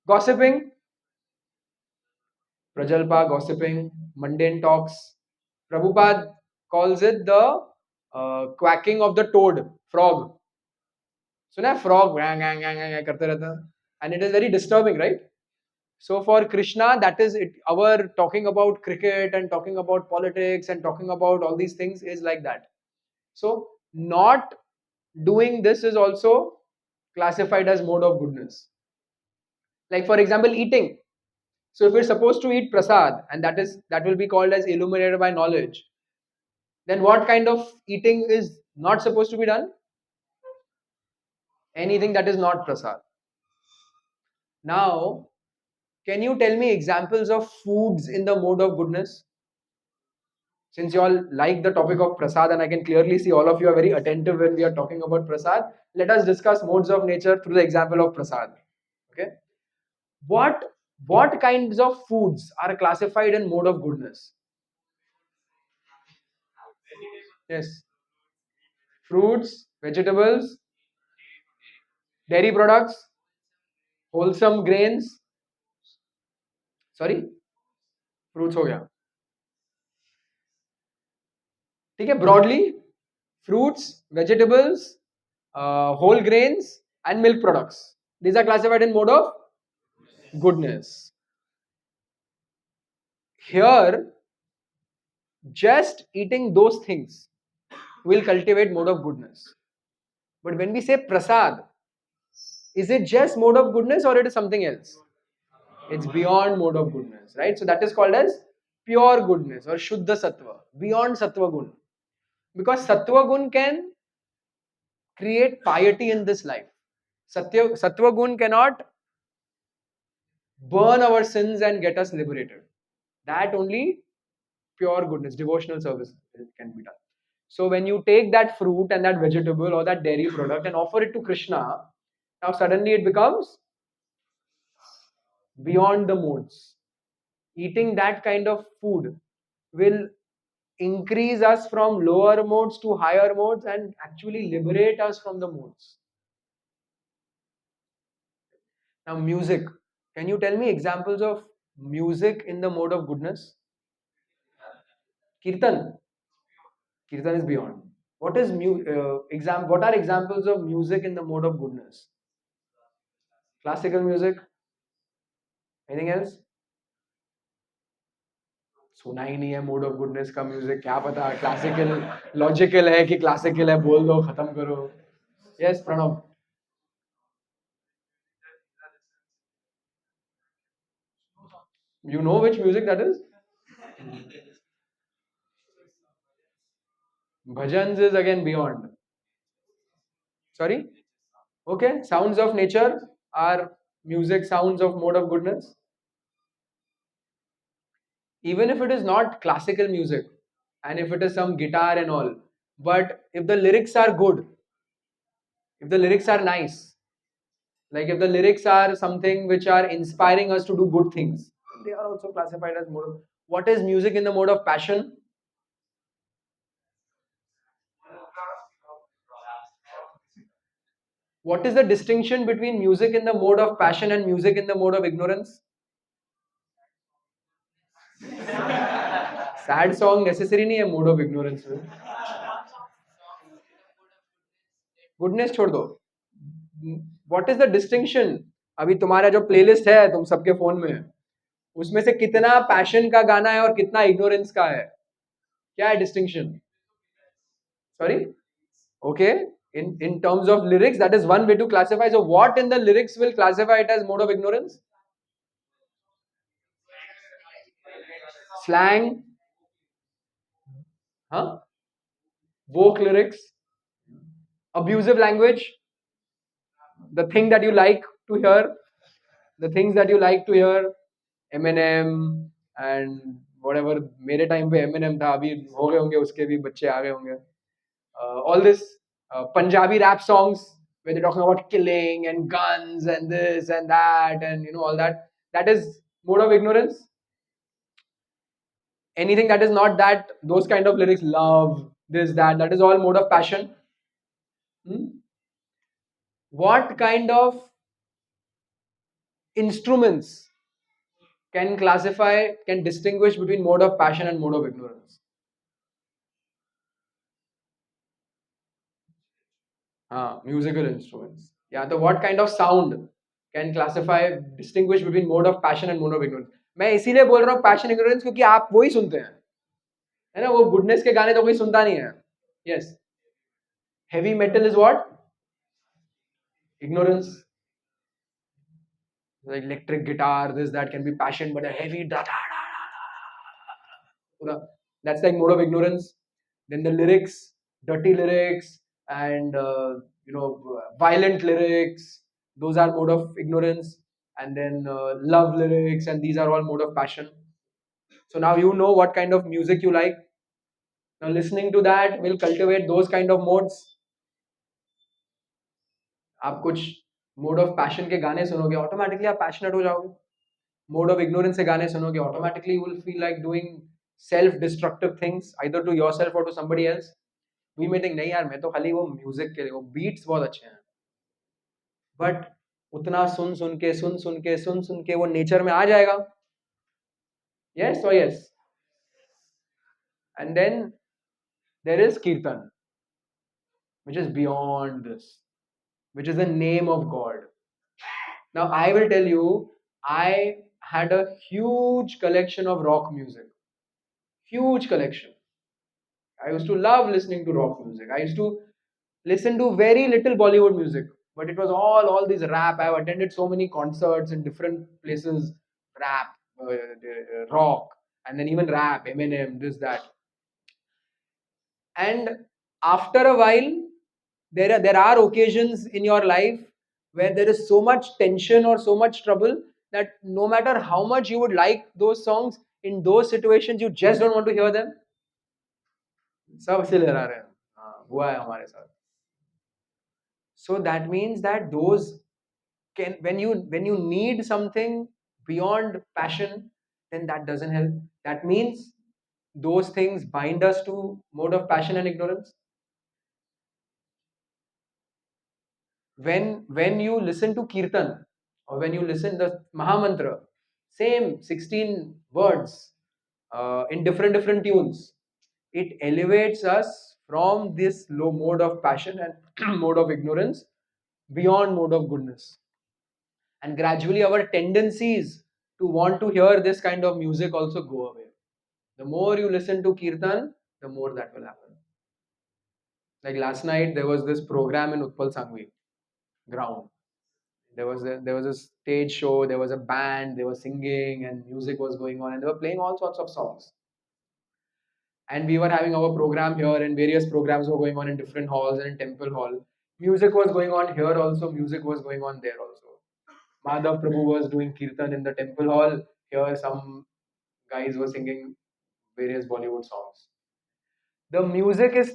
Gossiping, prajalpa, gossiping, mundane talks. Prabhupada calls it the quacking of the toad, frog. सुना है frog करते रहता है, and it is very disturbing, right? So for Krishna, that is it. Our talking about cricket and talking about politics and talking about all these things is like that. So not doing this is also classified as mode of goodness. Like for example, eating. So if we're supposed to eat prasad, and that will be called as illuminated by knowledge, then what kind of eating is not supposed to be done? Anything that is not prasad. Now, can you tell me examples of foods in the mode of goodness? Since you all like the topic of prasad, and I can clearly see all of you are very attentive when we are talking about prasad, let us discuss modes of nature through the example of prasad. Okay? What kinds of foods are classified in mode of goodness? Yes. Fruits, vegetables, dairy products, wholesome grains. Sorry? Fruits हो गया. ठीक है, broadly, fruits, vegetables, whole grains and milk products. These are classified in mode of goodness. Here, just eating those things will cultivate mode of goodness. But when we say prasad, is it just mode of goodness or it is something else? It's beyond mode of goodness, right? So that is called as pure goodness or Shuddha Sattva, beyond Sattva Gun. Because Sattva Gun can create piety in this life. Sattva Gun cannot burn our sins and get us liberated. That only pure goodness, devotional service can be done. So when you take that fruit and that vegetable or that dairy product and offer it to Krishna, now suddenly it becomes beyond the modes. Eating that kind of food will increase us from lower modes to higher modes and actually liberate us from the modes. Now, music. Can you tell me examples of music in the mode of goodness? Kirtan. Kirtan is beyond. What is What are examples of music in the mode of goodness? Classical music. Anything else? सुना ही नहीं है mode of goodness का music क्या पता classical logical है कि classical है बोल दो खत्म करो yes Pranav you know which music that is bhajans is again beyond sorry okay sounds of nature are music sounds of mode of goodness even if it is not classical music and if it is some guitar and all but if the lyrics are good if the lyrics are nice like if the lyrics are something which are inspiring us to do good things they are also classified as mode of what is music in the mode of passion what is the distinction between music in the mode of passion and music in the mode of ignorance sad song necessary नहीं है mode of ignorance में goodness छोड़ दो what is the distinction अभी तुम्हारा जो playlist है तुम सबके फोन में उसमें से कितना पैशन का गाना है और कितना इग्नोरेंस का है क्या है distinction sorry okay in terms of lyrics that is one way to classify so what in the lyrics will classify it as mode of ignorance slang huh woke lyrics abusive language the thing that you like to hear the things that you like to hear Eminem and whatever मेरे time पे Eminem था अभी हो गए होंगे उसके भी बच्चे आ गए होंगे all this Punjabi rap songs where they're talking about killing and guns and this and that and you know all that that is mode of ignorance anything that is not that those kind of lyrics love this that is all mode of passion hmm? What kind of instruments can distinguish between mode of passion and mode of ignorance musical instruments yeah so what kind of sound can distinguish between mode of passion and mode of ignorance मैं इसीलिए बोल रहा हूँ passion ignorance क्योंकि आप वही सुनते हैं है ना वो गुडनेस के गाने तो कोई सुनता नहीं है yes heavy metal is what ignorance like electric guitar this that can be passion but a heavy that's like mode of ignorance then the lyrics dirty lyrics and violent lyrics those are mode of ignorance and then love lyrics and these are all mode of passion so now you know what kind of music you like now listening to that will cultivate those kind of modes आप कुछ mode of passion के गाने सुनोगे automatically आप passionate हो जाओगे mode of ignorance से गाने सुनोगे automatically you will feel like doing self destructive things either to yourself और टू समबडी एल्स वी में थिंक नहीं यार मैं तो खाली वो म्यूजिक के लिए वो बीट्स बहुत अच्छे हैं बट उतना सुन सुन के वो नेचर में आ जाएगा यस और yes and then there is kirtan which is beyond this which is the name of God. Now, I will tell you, I had a huge collection of rock music. Huge collection. I used to love listening to rock music. I used to listen to very little Bollywood music, but it was all these rap. I've attended so many concerts in different places, rap, rock, and then even rap, Eminem, this that. And after a while, there are occasions in your life where there is so much tension or so much trouble that no matter how much you would like those songs, in those situations you just don't want to hear them. सब इसीलिए लहरा रहे हैं हुआ है हमारे साथ. So that means that those can, when you need something beyond passion, then that doesn't help. That means those things bind us to mode of passion and ignorance. When you listen to kirtan, or when you listen the mahamantra, same 16 words, in different tunes, it elevates us from this low mode of passion and mode of ignorance beyond mode of goodness. And gradually our tendencies to want to hear this kind of music also go away. The more you listen to kirtan, the more that will happen. Like last night there was this program in Utpal Sangvi ground. There was a stage show, there was a band, they were singing and music was going on, and they were playing all sorts of songs. And we were having our program here, and various programs were going on in different halls and in temple hall. Music was going on here also, music was going on there also. Madhav Prabhu was doing kirtan in the temple hall. Here some guys were singing various Bollywood songs. The music is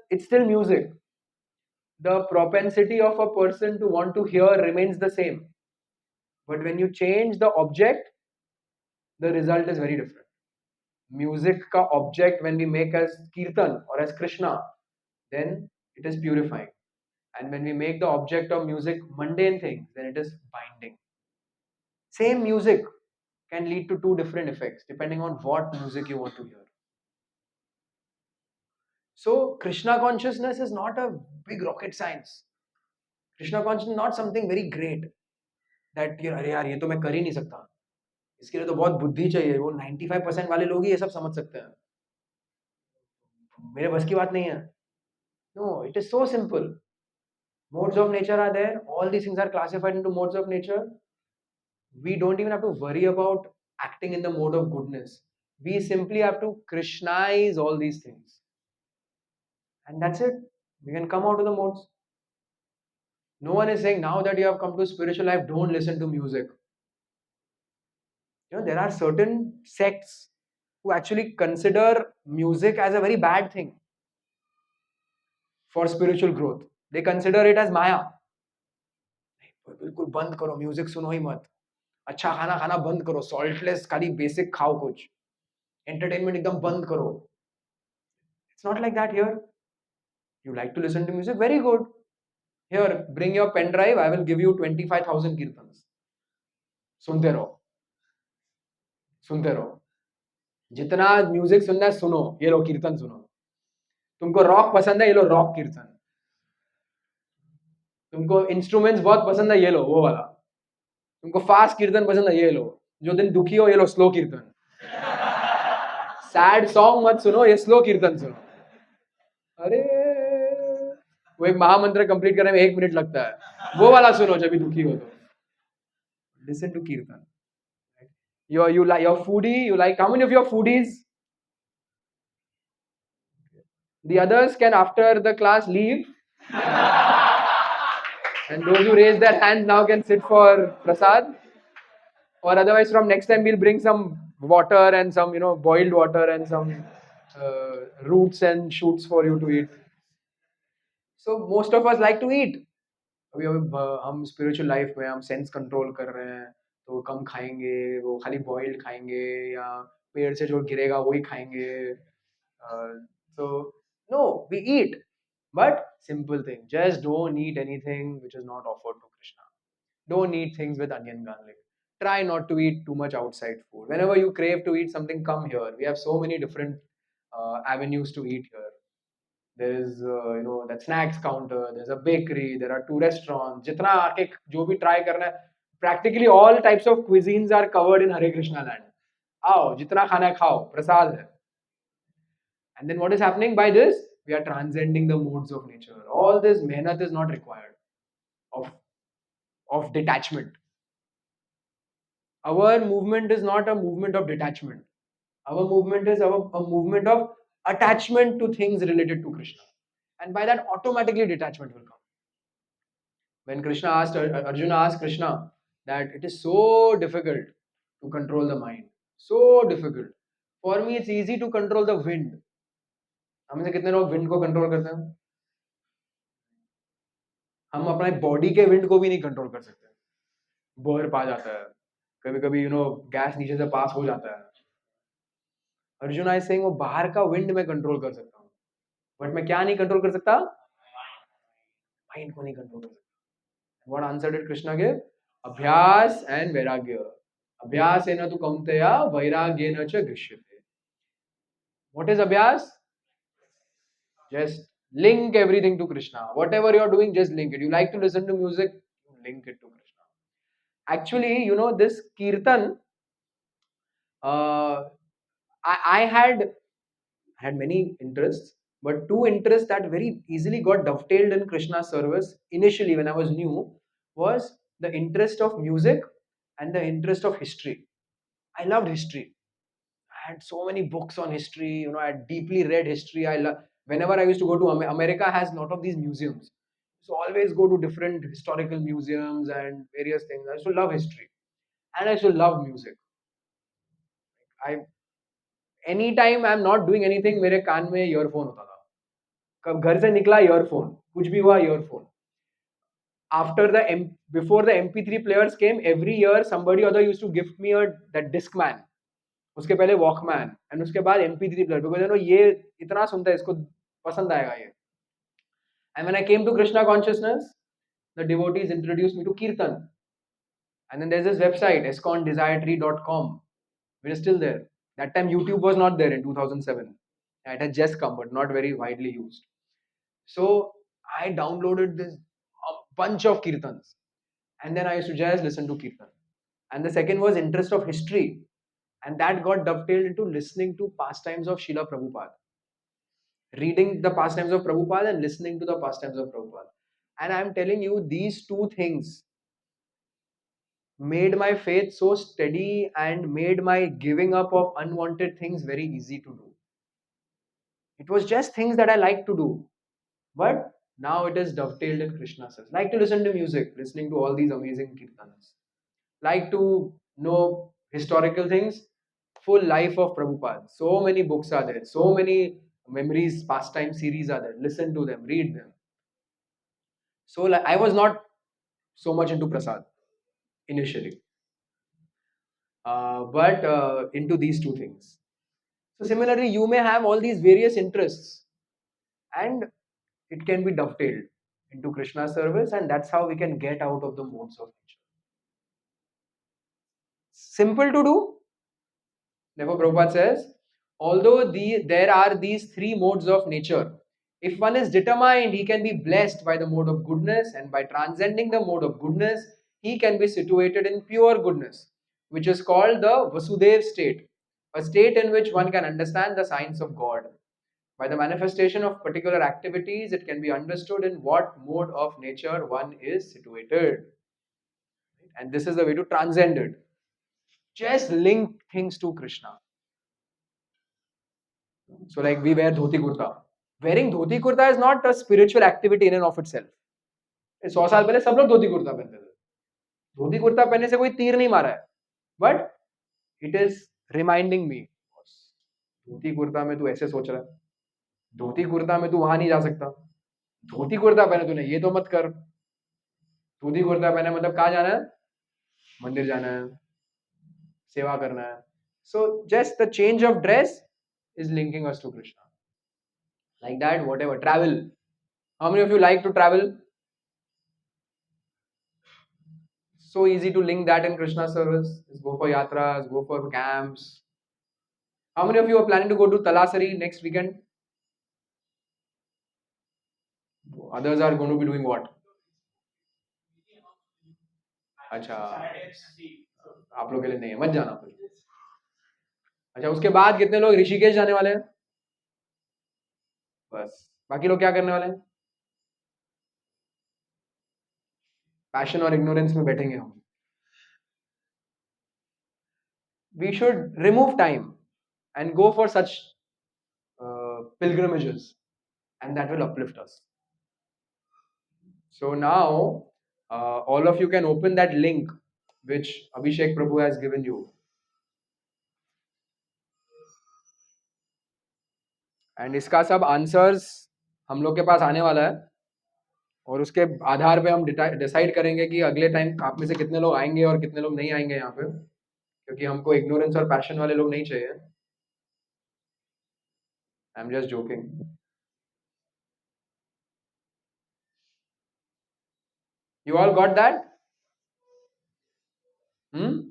it's still music. The propensity of a person to want to hear remains the same. But when you change the object, the result is very different. Music ka object, when we make as kirtan or as Krishna, then it is purifying. And when we make the object of music mundane things, then it is binding. Same music can lead to two different effects depending on what music you want to hear. So, Krishna consciousness is not a big rocket science. Krishna consciousness is not something very great that अरे यार ये तो मैं कर ही नहीं सकता, इसके लिए तो बहुत बुद्धि चाहिए, वो 95% वाले लोग ही ये सब समझ सकते हैं, मेरे बस की बात नहीं है. No, it is so simple. Modes of nature are there. All these things are classified into modes of nature. We don't even have to worry about acting in the mode of goodness. We simply have to Krishnaize all these things. And that's it. We can come out of the modes. No one is saying now that you have come to spiritual life, don't listen to music. There are certain sects who actually consider music as a very bad thing for spiritual growth. They consider it as Maya. बिल्कुल बंद करो, music सुनो ही मत, अच्छा खाना खाना बंद करो, सॉल्टलेस खाली बेसिक खाओ, कुछ एंटरटेनमेंट एकदम बंद करो. It's not like that here. You like to listen to music? Very good. Here, bring your pen drive. I will give you 25,000 kirtans. सुनते रहो, सुनते रहो. जितना म्यूजिक सुनना है सुनो, ये लो कीर्तन सुनो. तुमको रॉक पसंद है, ये लो रॉक कीर्तन. तुमको इंस्ट्रूमेंट्स बहुत पसंद है, ये लो वो वाला. तुमको फास्ट कीर्तन पसंद है, ये लो. जो दिन दुखी हो, ये लो स्लो कीर्तन. सैड सॉन्ग मत सुनो, ये स्लो कीर्तन सुनो. अरे वो एक महामंत्र कंप्लीट करने में 1 मिनट लगता है, वो वाला सुनो जब भी दुखी हो तो. Listen to kirtan. You're foodie. You like, how many of you are foodies? The others can after the class leave. And those who raise their hands now can sit for prasad. Or otherwise, from next time we'll bring some water and some boiled water and some roots and shoots for you to eat. So most of us like to eat. अभी हम spiritual life में हम sense control कर रहे हैं, तो कम खाएंगे, वो खाली बॉइल्ड खाएंगे या पेड़ से जो गिरेगा वही खाएंगे. So no, we eat, but simple thing. Just don't eat anything which is not offered to Krishna. Don't eat things with onion garlic. Try not to eat too much outside food. Whenever you crave to eat something, come here. We have so many different avenues to eat here. there is that snacks counter, there's a bakery, there are two restaurants. जितना आके जो भी try करना है, practically all types of cuisines are covered in Hare Krishna land. आओ जितना खाना है खाओ, प्रसाद है. And then what is happening by this? We are transcending the modes of nature. All this mehnat is not required of detachment. Our movement is not a movement of detachment. Our movement is a movement of attachment to things related to Krishna. And by that, automatically detachment will come. When Arjuna asked Krishna that it is so difficult to control the mind. So difficult. For me, it's easy to control the wind. हम में से कितने लोग wind को control करते हैं? हम अपने बॉडी के विंड को भी नहीं कंट्रोल कर सकते. बर्फ आ जाता है, कभी कभी गैस नीचे से पास हो जाता है. अर्जुन इज सेइंग वो बाहर का विंड में कंट्रोल कर सकता हूँ, बट मैं क्या नहीं कंट्रोल कर सकता? माइंड को नहीं कंट्रोल कर सकता. What answer did Krishna give? अभ्यास एंड वैराग्य. अभ्यासेन तु कौन्तेय वैराग्येन च गृह्यते. व्हाट इज अभ्यास? Just link everything to Krishna. Whatever you're doing, just link it. You like to listen to music, link it to Krishna. Actually, this kirtan, I had many interests, but two interests that very easily got dovetailed in Krishna service initially when I was new was the interest of music and the interest of history. I loved history. I had so many books on history. I had deeply read history. Whenever I used to go to America, has a lot of these museums. So always go to different historical museums and various things. I used to love history, and I used to love music. I anytime I'm not doing anything, मेरे कान में earphone होता था. कब घर से निकला earphone, कुछ भी हुआ earphone. After before the MP3 players came, every year somebody other used to gift me that Discman. उसके पहले वॉकमैन एंड उसके बाद MP3 प्लेयर, बिकॉज ये इतना सुनता है, इसको पसंद आएगा ये. And when I came to Krishna consciousness, the devotees introduced me to kirtan. And then there is this website escondesiretree.com, which is still there. That time YouTube was not there in 2007. It had just come, but not very widely used. So I downloaded this a bunch of kirtans, and then I used to just listen to kirtan. And the second was interest of history. And that got dovetailed into listening to pastimes of Srila Prabhupada. Reading the pastimes of Prabhupada and listening to the pastimes of Prabhupada. And I'm telling you, these two things made my faith so steady and made my giving up of unwanted things very easy to do. It was just things that I like to do. But now it is dovetailed in Krishna says. Like to listen to music, listening to all these amazing kirtans. Like to know historical things, full life of Prabhupada. So many books are there, so many memories, pastime series are there. Listen to them, read them. So like, I was not so much into prasad initially, but into these two things. So similarly, you may have all these various interests, and it can be dovetailed into Krishna service, and that's how we can get out of the modes of nature. Simple to do. Therefore, Prabhupada says, although there are these three modes of nature, if one is determined, he can be blessed by the mode of goodness, and by transcending the mode of goodness, he can be situated in pure goodness, which is called the Vasudev state, a state in which one can understand the science of God. By the manifestation of particular activities, it can be understood in what mode of nature one is situated. And this is the way to transcend it. Just link things to Krishna. So, like we wear dhoti kurta. Wearing dhoti kurta is not a spiritual activity in and of itself. 100 साल पहले सब लोग धोती कुर्ता पहनते थे. धोती कुर्ता पहनने से कोई तीर नहीं मारा है, but it is reminding me, dhoti kurta में तू ऐसे सोच रहा है, धोती कुर्ता में तू वहां नहीं जा सकता, धोती कुर्ता पहने तूने ये तो मत कर. धोती कुर्ता पहने मतलब कहाँ जाना है? मंदिर जाना है, सेवा करना है. So just the change of dress is linking us to Krishna. Like that, whatever. Travel. How many of you like to travel? So easy to link that in Krishna service. Just go for yatras, go for camps. How many of you are planning to go to Talasari next weekend? others are going to be doing what? अच्छा, आप लोग के लिए नहीं है, मत जाना फिर. अच्छा, उसके बाद कितने लोग ऋषिकेश जाने वाले हैं? बस. बाकी लोग क्या करने वाले हैं? पैशन और इग्नोरेंस में बैठेंगे हम. We should remove time and go for such pilgrimages, and that will uplift us. So now, all of you can open that link which Abhishek Prabhu has given you. And इसका सब answers हम लोग के पास आने वाला है, और उसके आधार पे हम डिसाइड करेंगे कि अगले टाइम आप में से कितने लोग आएंगे और कितने लोग नहीं आएंगे यहाँ पे, क्योंकि हमको इग्नोरेंस और पैशन वाले लोग नहीं चाहिए. I am just joking. You all got that? Hmm?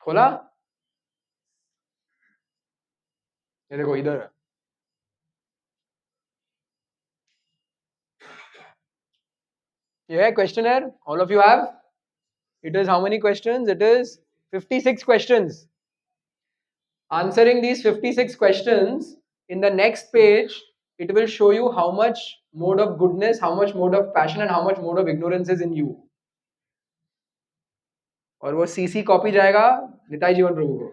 खोला? ये देखो इधर है. Yeah, questionnaire. All of you have? It is how many questions? It is 56 questions. Answering these 56 questions, in the next page, it will show you how much mode of goodness, how much mode of passion, and how much mode of ignorance is in you. और वो CC copy जाएगा निताई जीवन प्रभु को.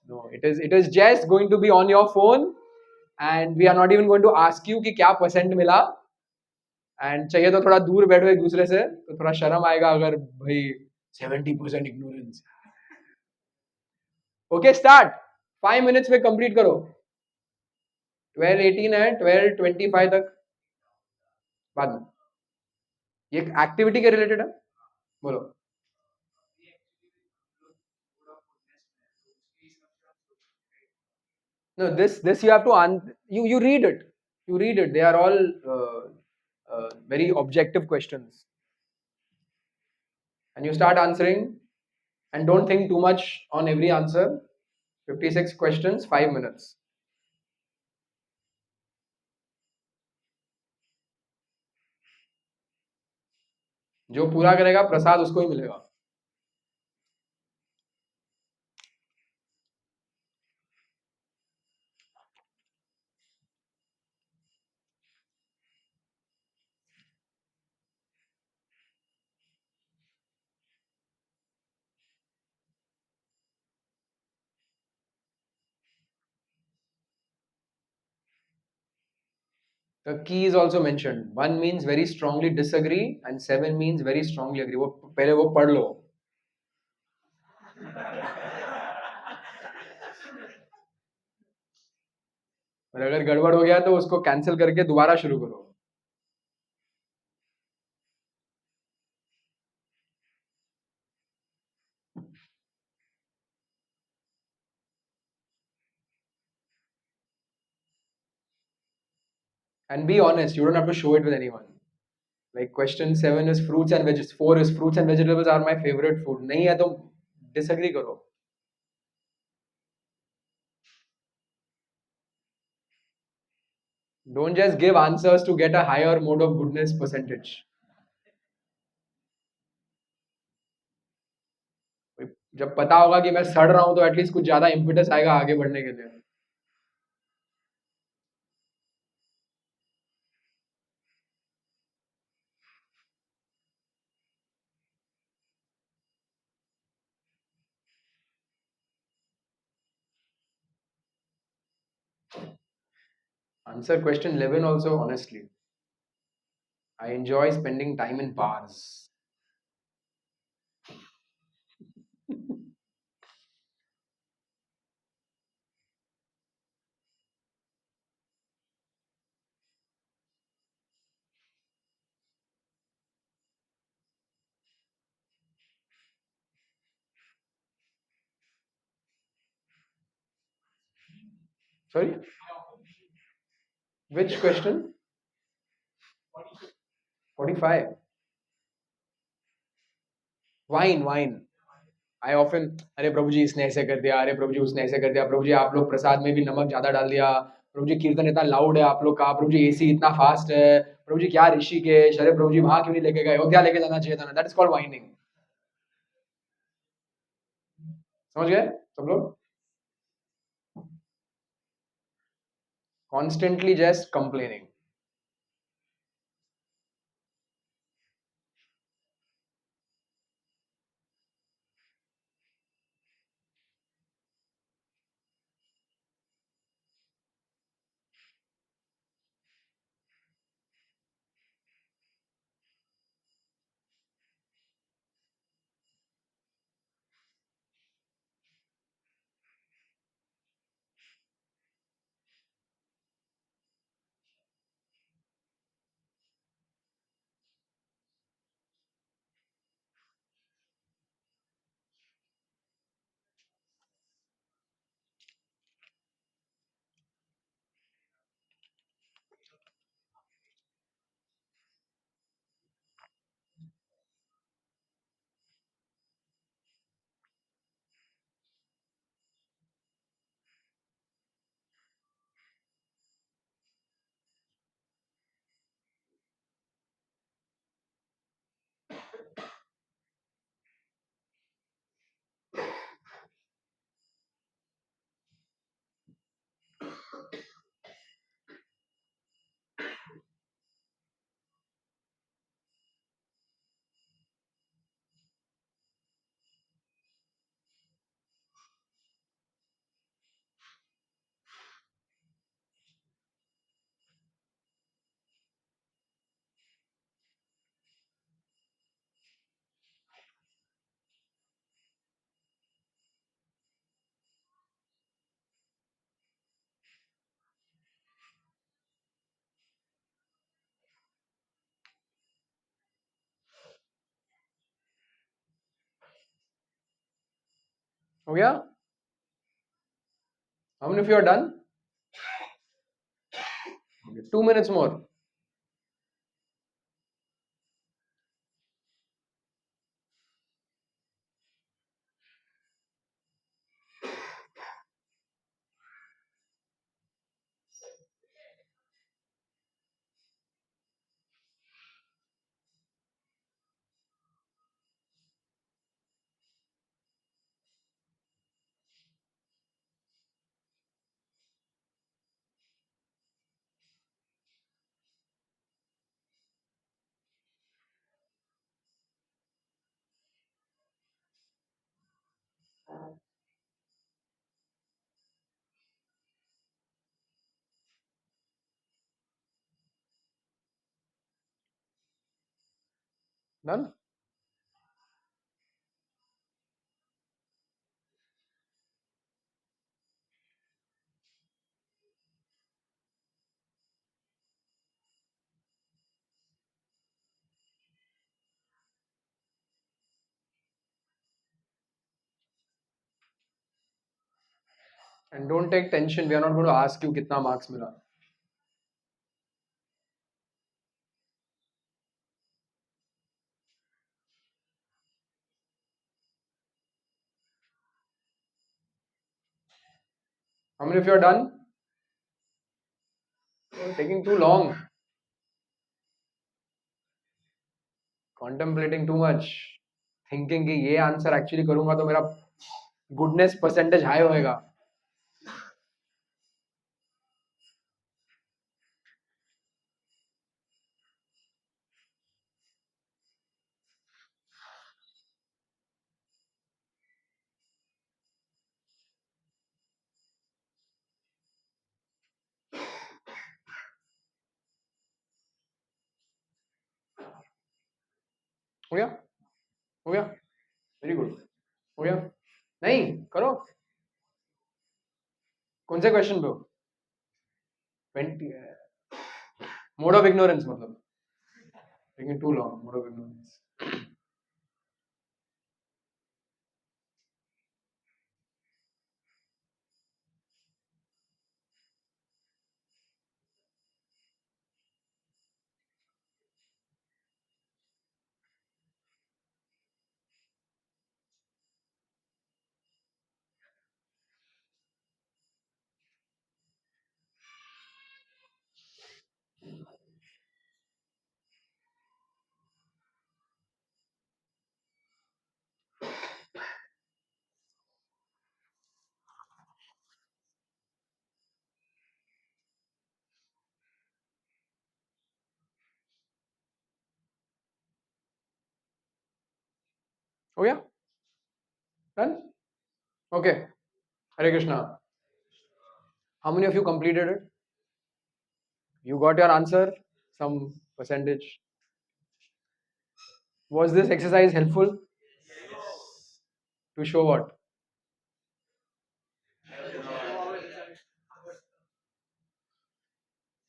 No, it is just going to be on your phone, and we are not even going to ask you कि क्या percent मिला. And चाहिए तो थोड़ा दूर बैठो एक दूसरे से, तो थोड़ा शर्म आएगा अगर भाई 70% इग्नोरेंस. Okay, start. 5 मिनट्स में कंप्लीट करो. 12:18 है, 12:25 तक बाद में. ये एक्टिविटी के रिलेटेड है. बोलो. No, this you have to you read it. You read it. They are all very objective questions, and you start answering, and don't think too much on every answer. 56 questions, 5 minutes. जो पूरा करेगा प्रसाद उसको ही मिलेगा. The key is also mentioned. 1 means very strongly disagree, and 7 means very strongly agree. वो पहले वो पढ़ लो. और अगर गड़बड़ हो गया तो उसको कैंसिल करके दोबारा शुरू करो. And be honest, you don't have to show it with anyone. Like question 7 is fruits and vegetables. 4 is fruits and vegetables are my favorite food. नहीं है तो disagree करो. Don't just give answers to get a higher mode of goodness percentage. जब पता होगा कि मैं सड़ रहा हूं तो एटलीस्ट कुछ ज्यादा इम्पिटस आएगा आगे बढ़ने के लिए. Answer question 11 also honestly. I enjoy spending time in bars. Sorry, which question? 45. Wine. I often, अरे प्रभु जी इसने ऐसे कर दिया, अरे प्रभु जी उसने ऐसे कर दिया, प्रभु जी आप लोग प्रसाद में भी नमक ज्यादा डाल दिया, प्रभु जी कीर्तन इतना लाउड है आप लोग का, प्रभु जी एसी इतना फास्ट है, प्रभु जी क्या ऋषिकेश, अरे प्रभु जी वहां क्यों नहीं लेके गए, अयोध्या लेके जाना चाहिए था ना। That is called whining. समझ गए सब लोग? Constantly just complaining. हो गया? How many of you are done? 2 minutes more. Done? And don't take tension, we are not going to ask you कितना marks मिला. How many of you are done? You're taking too long. Contemplating too much. Thinking कि ये answer actually करूंगा तो मेरा goodness percentage high होएगा. हो गया? हो गया? Very good. हो गया? नहीं करो. कौन से क्वेश्चन पे हो? 20. मोड ऑफ इग्नोरेंस मतलब taking too long. Mode of ignorance. Oh yeah, done. Okay. Hare Krishna. How many of you completed it? You got your answer? Some percentage. Was this exercise helpful? To show what?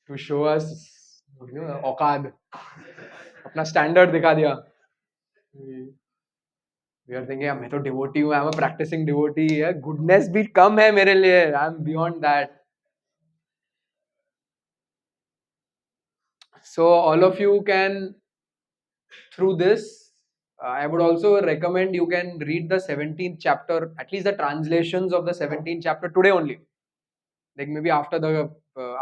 To show us, औकात, अपना standard दिखा दिया. We are thinking, मैं तो devotee हूँ, I'm a practicing devotee. Goodness भी कम है मेरे लिए. I'm beyond that. So all of you can, through this, I would also recommend you can read the 17th chapter, at least the translations of the 17th chapter today only. Like maybe after the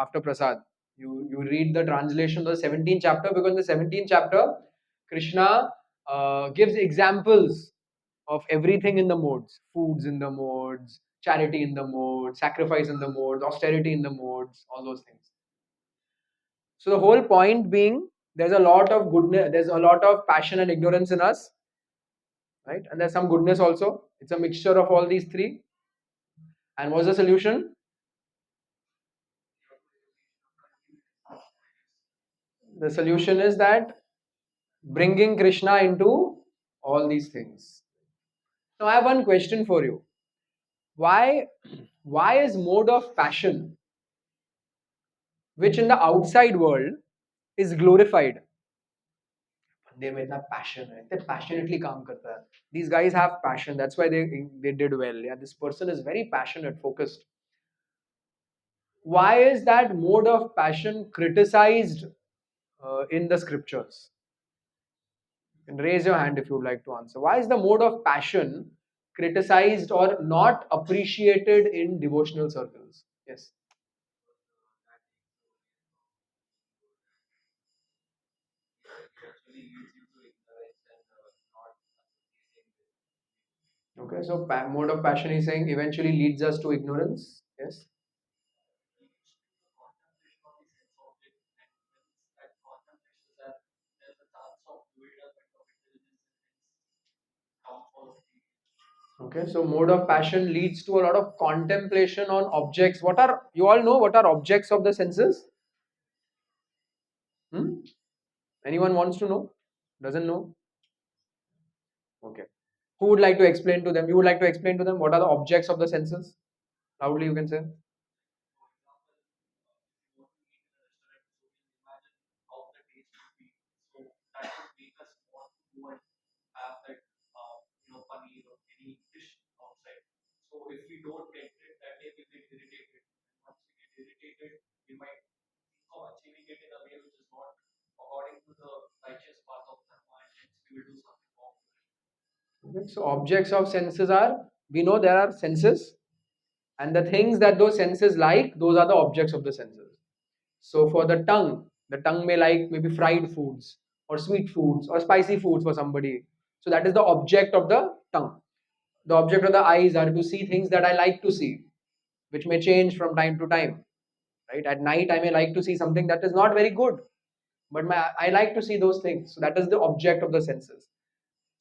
after Prasad, you read the translation of the 17th chapter, because in the 17th chapter, Krishna gives examples of everything in the modes: foods in the modes, charity in the modes, sacrifice in the modes, austerity in the modes, all those things. So the whole point being, there's a lot of goodness, there's a lot of passion and ignorance in us, right? And there's some goodness also. It's a mixture of all these three. And what's the solution? The solution is that bringing Krishna into all these things. Now I have one question for you. Why is mode of passion, which in the outside world is glorified? बंदे में इतना passion है, इतने passionately काम करता है. These guys have passion. That's why they did well. Yeah, this person is very passionate, focused. Why is that mode of passion criticized in the scriptures? And raise your hand if you would like to answer. Why is the mode of passion criticized or not appreciated in devotional circles? Yes. Okay, so mode of passion is saying eventually leads us to ignorance. Yes. Okay, so mode of passion leads to a lot of contemplation on objects. What are, you all know what are objects of the senses? Hmm? Anyone wants to know? Doesn't know? Okay. Who would like to explain to them? You would like to explain to them what are the objects of the senses? Loudly you can say. Okay, so objects of senses are, we know there are senses, and the things that those senses like, those are the objects of the senses. So for the tongue may like maybe fried foods or sweet foods or spicy foods for somebody. So that is the object of the tongue. The object of the eyes are to see things that I like to see, which may change from time to time. Right? At night I may like to see something that is not very good, but I like to see those things. So that is the object of the senses.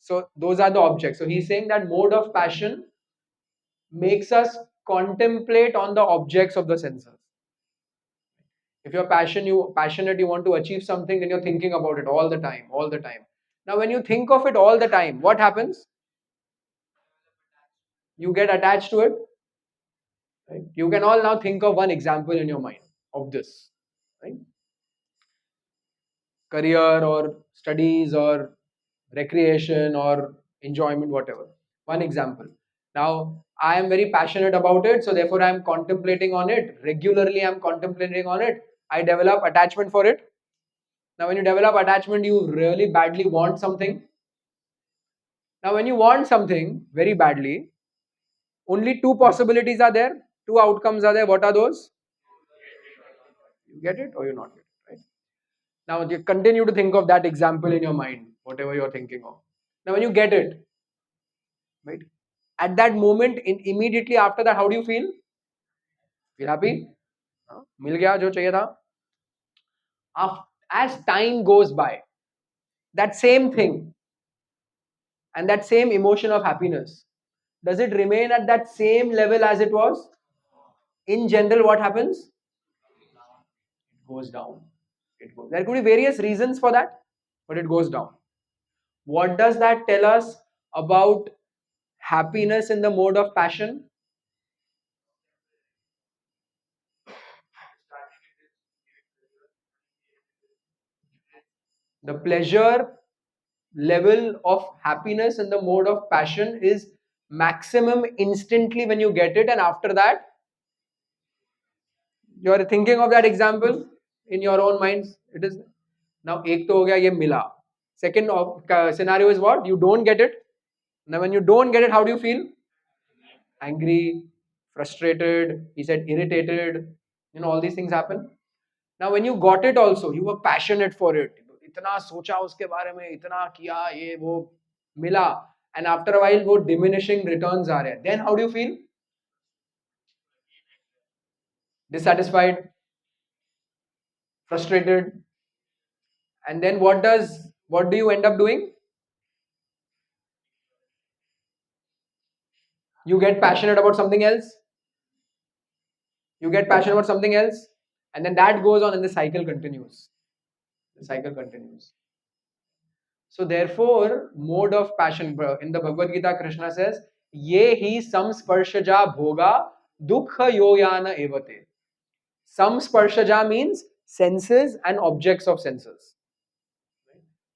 So those are the objects. So he's saying that mode of passion makes us contemplate on the objects of the senses. If you're passionate, you want to achieve something, then you're thinking about it all the time, all the time. Now, when you think of it all the time, what happens? You get attached to it. Right? You can all now think of one example in your mind of this, right? Career or studies or recreation or enjoyment, whatever. One example. Now, I am very passionate about it, so therefore I am contemplating on it. Regularly, I am contemplating on it. I develop attachment for it. Now, when you develop attachment, you really badly want something. Now, when you want something very badly, only two possibilities are there, two outcomes are there. What are those? You get it or you not get it, right? Now, you continue to think of that example in your mind, whatever you're thinking of. Now, when you get it, right? At that moment, immediately after that, how do you feel? Feel happy? मिल गया जो चाहिए था. As time goes by, that same thing, And that same emotion of happiness, does it remain at that same level as it was? In general, what happens? It goes down. There could be various reasons for that, but it goes down. What does that tell us about happiness in the mode of passion? The pleasure level of happiness in the mode of passion is maximum instantly when you get it, and after that, you are thinking of that example in your own minds. It is now ek to ho gaya, ye mila. Second scenario is what? You don't get it. Now, when you don't get it, how do you feel? Angry, frustrated. He said irritated. All these things happen. Now, when you got it also, you were passionate for it. इतना सोचा उसके बारे में, इतना किया, ये वो मिला, and after a while वो diminishing returns आ रहे हैं. Then how do you feel? Dissatisfied, frustrated, and then what do you end up doing? You get passionate about something else. You get passionate about something else, and then that goes on, and the cycle continues. The cycle continues. So therefore, mode of passion in the Bhagavad Gita, Krishna says, "Ye hi samsparshaja bhoga dukha yoyana evate." Samsparshaja means senses and objects of senses.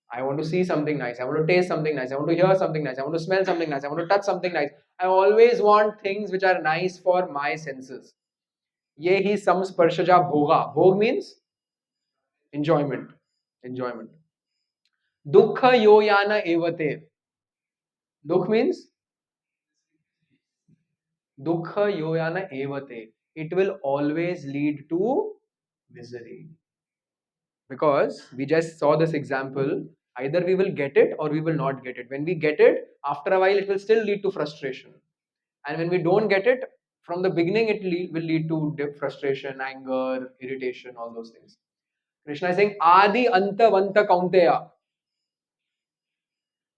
I want to see something nice. I want to taste something nice. I want to hear something nice. I want to smell something nice. I want to touch something nice. I always want things which are nice for my senses. Ye hi samsparshaja bhoga. Bhog means enjoyment. Enjoyment. Dukha yoyana evate. Dukh means dukha yoyana evate. It will always lead to misery. Because we just saw this example, either we will get it or we will not get it. When we get it, after a while, it will still lead to frustration. And when we don't get it, from the beginning, it will lead to frustration, anger, irritation, all those things. Krishna is saying, Adi Anta Vanta Kaunteya.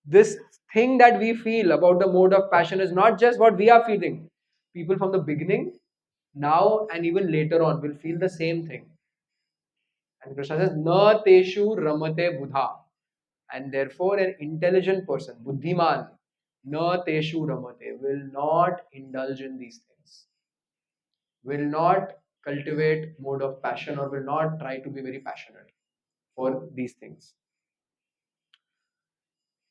This thing that we feel about the mode of passion is not just what we are feeling. People from the beginning, now, and even later on will feel the same thing. And Krishna says, Na teshu ramate buddha. And therefore, an intelligent person, buddhiman, na teshu ramate, will not indulge in these things, will not cultivate mode of passion, or will not try to be very passionate for these things.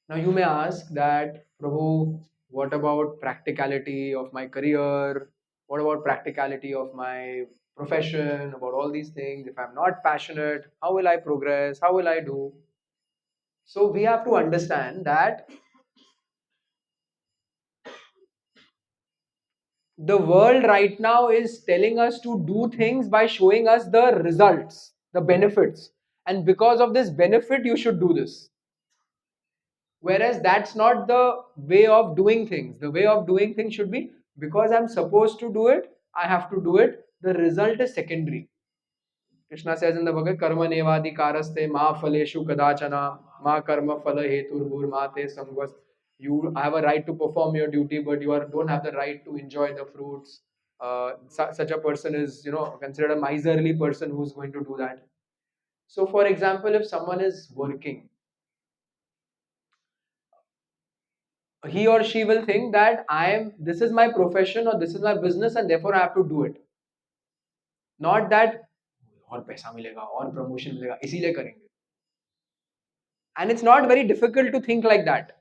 Now you may ask that, Prabhu, what about practicality of my career? What about practicality of my profession? About all these things? If I'm not passionate, how will I progress? How will I do? So we have to understand that the world right now is telling us to do things by showing us the results, the benefits. And because of this benefit, you should do this. Whereas that's not the way of doing things. The way of doing things should be, because I'm supposed to do it, I have to do it. The result is secondary. Krishna says in the Bhagavad, Karma nevadi karaste ma phaleshu kadachana ma karma phala hetur ma te samvas. You have a right to perform your duty, but don't have the right to enjoy the fruits. Such a person is, considered a miserly person who's going to do that. So, for example, if someone is working, he or she will think that this is my profession or this is my business, and therefore I have to do it. Not that और पैसा मिलेगा और promotion मिलेगा इसीलिए करेंगे. And it's not very difficult to think like that.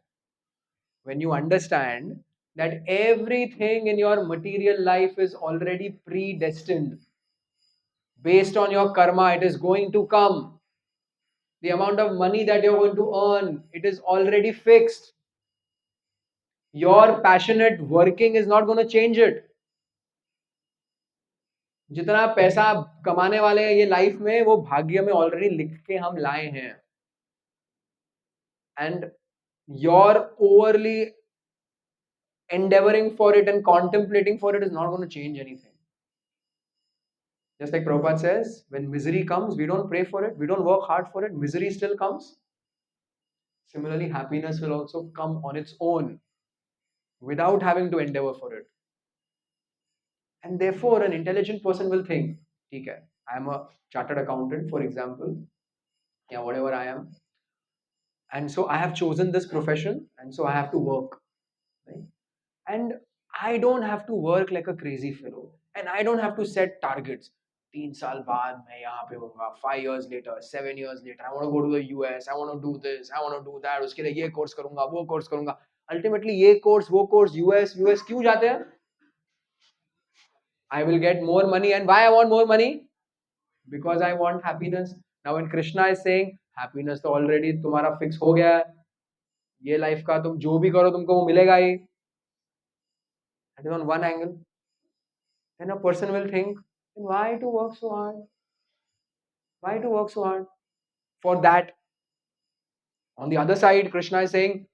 When you understand that everything in your material life is already predestined. Based on your karma, it is going to come. The amount of money that you're going to earn, it is already fixed. Your passionate working is not going to change it. जितना पैसा कमाने वाले हैं ये life में, वो भाग्य में ऑलरेडी लिख के हम लाए हैं. And your overly endeavoring for it and contemplating for it is not going to change anything. Just like Prabhupada says, when misery comes, we don't pray for it, we don't work hard for it, misery still comes. Similarly, happiness will also come on its own without having to endeavor for it. And therefore, an intelligent person will think, okay, I am a chartered accountant, for example, yeah, whatever I am, and so I have chosen this profession, and so I have to work, right? And I don't have to work like a crazy fellow, and I don't have to set targets. 3 साल बाद मैं यहाँ पे होऊंगा, 5 years later, 7 years later, I want to go to the US, I want to do this, I want to do that, उसके लिए ये course करूंगा, वो कोर्स करूंगा. Ultimately ये कोर्स वो कोर्स US क्यों जाते हैं? I will get more money, and why I want more money? Because I want happiness. Now when Krishna is saying happiness तो already तुम्हारा fix हो गया है, ये लाइफ का तुम जो भी करो तुमको वो मिलेगा ही. That is on one angle. Then a person will think, why to work so hard? Why to work so hard for that? On the other side, Krishna is saying,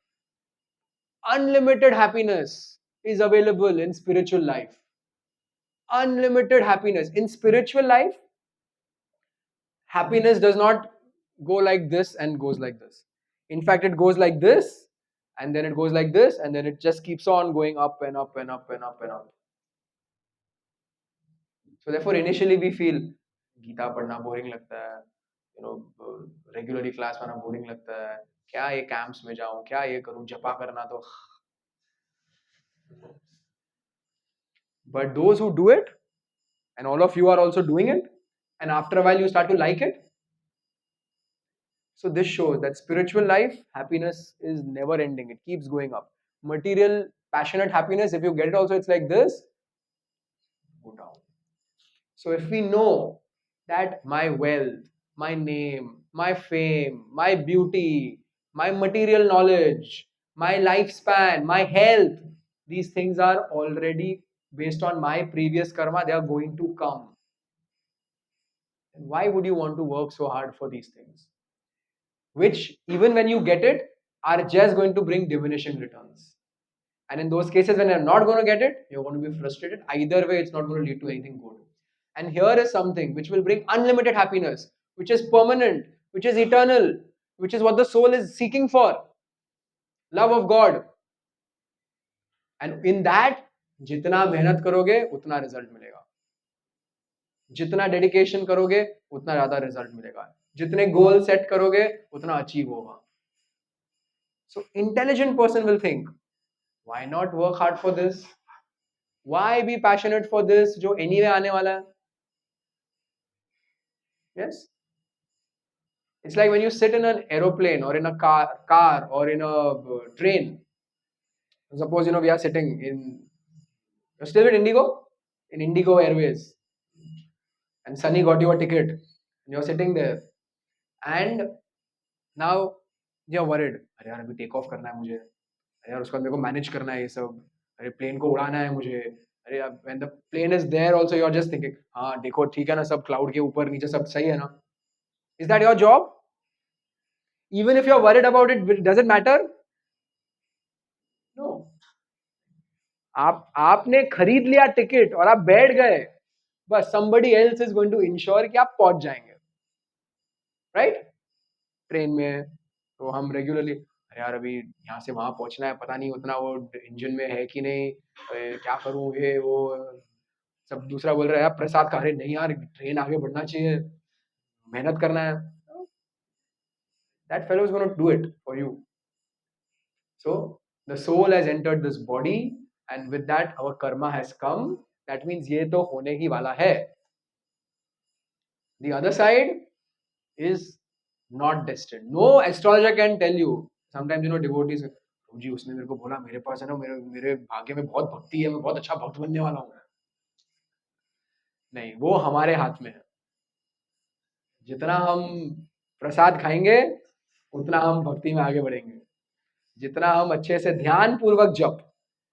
unlimited happiness is available in spiritual life. Unlimited happiness. In spiritual life, happiness does not go like this and goes like this. In fact, it goes like this, and then it goes like this, and then it just keeps on going up and up and up and up and up. So therefore, initially we feel Gita पढ़ना boring लगता है, regularly class में आना boring लगता है, क्या ये camps में जाऊं, क्या ये करूं, जपा करना तो. But those who do it, and all of you are also doing it, and after a while you start to like it. So this shows that spiritual life, happiness is never ending. It keeps going up. Material, passionate happiness, if you get it also, it's like this, go down. So if we know that my wealth, my name, my fame, my beauty, my material knowledge, my lifespan, my health, these things are already based on my previous karma, they are going to come. And why would you want to work so hard for these things? Which, even when you get it, are just going to bring diminishing returns. And in those cases, when you're not going to get it, you're going to be frustrated. Either way, it's not going to lead to anything good. And here is something which will bring unlimited happiness, which is permanent, which is eternal, which is what the soul is seeking for. Love of God. And in that, जितना मेहनत करोगे उतना result मिलेगा. जितना dedication करोगे उतना ज्यादा result मिलेगा. जितने गोल सेट करोगे उतना अचीव होगा. So intelligent person will think, why not work hard for this? Why be passionate for this जो anyway आने वाला है? Yes? It's like when you sit in an aeroplane or in a car or in a train. Suppose we are sitting in. You're still in Indigo? In Indigo Airways. And Sunny got you a ticket. And you're sitting there. And now you're worried. अरे यार अभी take off करना है मुझे. अरे यार उसके बाद मेरे को मैनेज करना है ये सब. अरे प्लेन को उड़ाना है मुझे. अरे when the plane is there also you're just thinking, हाँ देखो ठीक है ना सब क्लाउड के ऊपर नीचे सब सही है ना. Is that your job? Even if you're worried about it, does it matter? No. आपने खरीद लिया टिकट और आप बैठ गए, बस somebody else is going to ensure कि आप पहुंच जाएंगे. राइट? ट्रेन में तो हम रेगुलरली अरे यार अभी यहाँ से वहां पहुंचना है, पता नहीं उतना वो इंजन में है कि नहीं, क्या करूं ये वो सब. दूसरा बोल रहा है यार प्रसाद खा रहे, नहीं यार ट्रेन आगे बढ़ना चाहिए, मेहनत करना है. That fellow is going to do it for you. So the soul has entered this body, and with that our karma has come. That means ये तो होने ही वाला है. The other side is not destined. No astrologer can tell you. Sometimes devotees, जी उसने मेरे को बोला मेरे पास है ना मेरे भाग्य में बहुत भक्ति है, मैं बहुत अच्छा भक्त बनने वाला हूँ. नहीं, वो हमारे हाथ में है. जितना हम प्रसाद खाएंगे उतना हम भक्ति में आगे बढ़ेंगे. जितना हम अच्छे से ध्यान पूर्वक जप,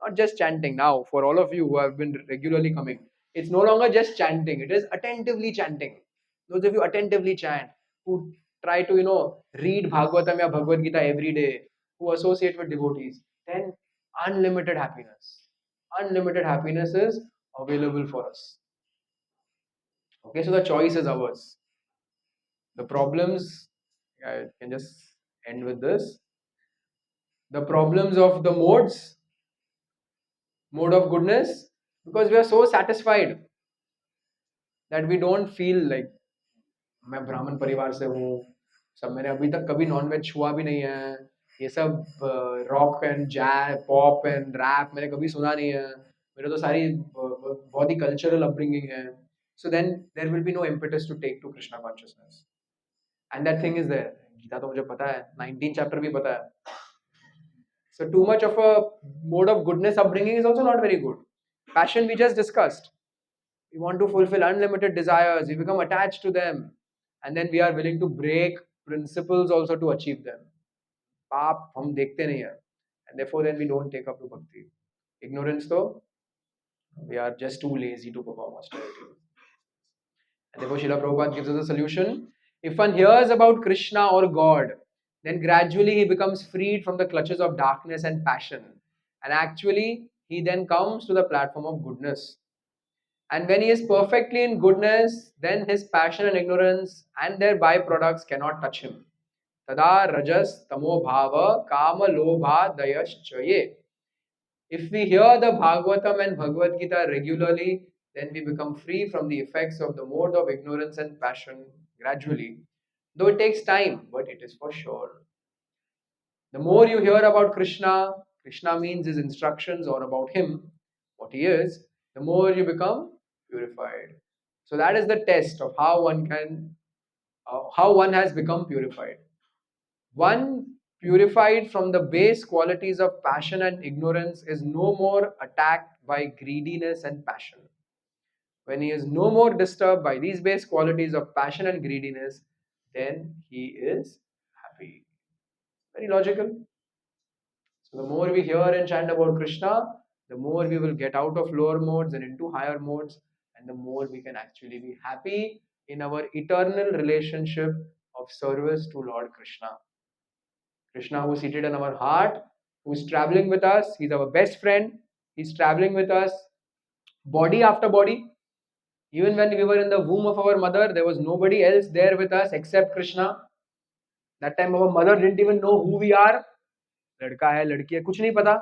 not just chanting. Now for all of you who have been regularly coming, it's no longer just chanting, it is attentively chanting. Those of you attentively chant, who try to read Bhagavatam or Bhagavad Gita every day, who associate with devotees, then unlimited happiness is available for us. Okay, so the choice is ours. The problems, I can just end with this. The problems of the mode of goodness, because we are so satisfied that we don't feel like मैं ब्राह्मण परिवार से हूँ, सब मैंने अभी तक कभी नॉनवेज छुआ भी नहीं है, ये सब rock and jazz pop and rap मैंने कभी सुना नहीं है, मेरे तो सारी बहुत ही कल्चरल अपब्रिंगिंग है. So then there will be no impetus to take to Krishna consciousness. And that thing is there. Gita तो मुझे पता है, 19 chapter भी पता है. So too much of a mode of goodness upbringing is also not very good. Passion we just discussed. We want to fulfill unlimited desires. We become attached to them, and then we are willing to break principles also to achieve them. पाप हम देखते नहीं हैं, and therefore then we don't take up to bhakti. Ignorance though, we are just too lazy to perform austerity. And therefore Srila Prabhupada gives us a solution. If one hears about Krishna or God, then gradually he becomes freed from the clutches of darkness and passion. And actually, he then comes to the platform of goodness. And when he is perfectly in goodness, then his passion and ignorance and their byproducts cannot touch him. Tada rajas tamo bhava kama lobha dayaschaye. If we hear the Bhagavatam and Bhagavad Gita regularly, then we become free from the effects of the mode of ignorance and passion gradually. Though it takes time, but it is for sure. The more you hear about Krishna, Krishna means his instructions or about him, what he is, the more you become purified. So that is the test of how one has become purified. One purified from the base qualities of passion and ignorance is no more attacked by greediness and passion. When he is no more disturbed by these base qualities of passion and greediness, then he is happy. Very logical. So the more we hear and chant about Krishna, the more we will get out of lower modes and into higher modes, and the more we can actually be happy in our eternal relationship of service to Lord Krishna. Krishna, who is seated in our heart, who is traveling with us, he's our best friend, he's traveling with us body after body. Even when we were in the womb of our mother, there was nobody else there with us except Krishna. That time our mother didn't even know who we are. लड़का है लड़की है कुछ नहीं पता.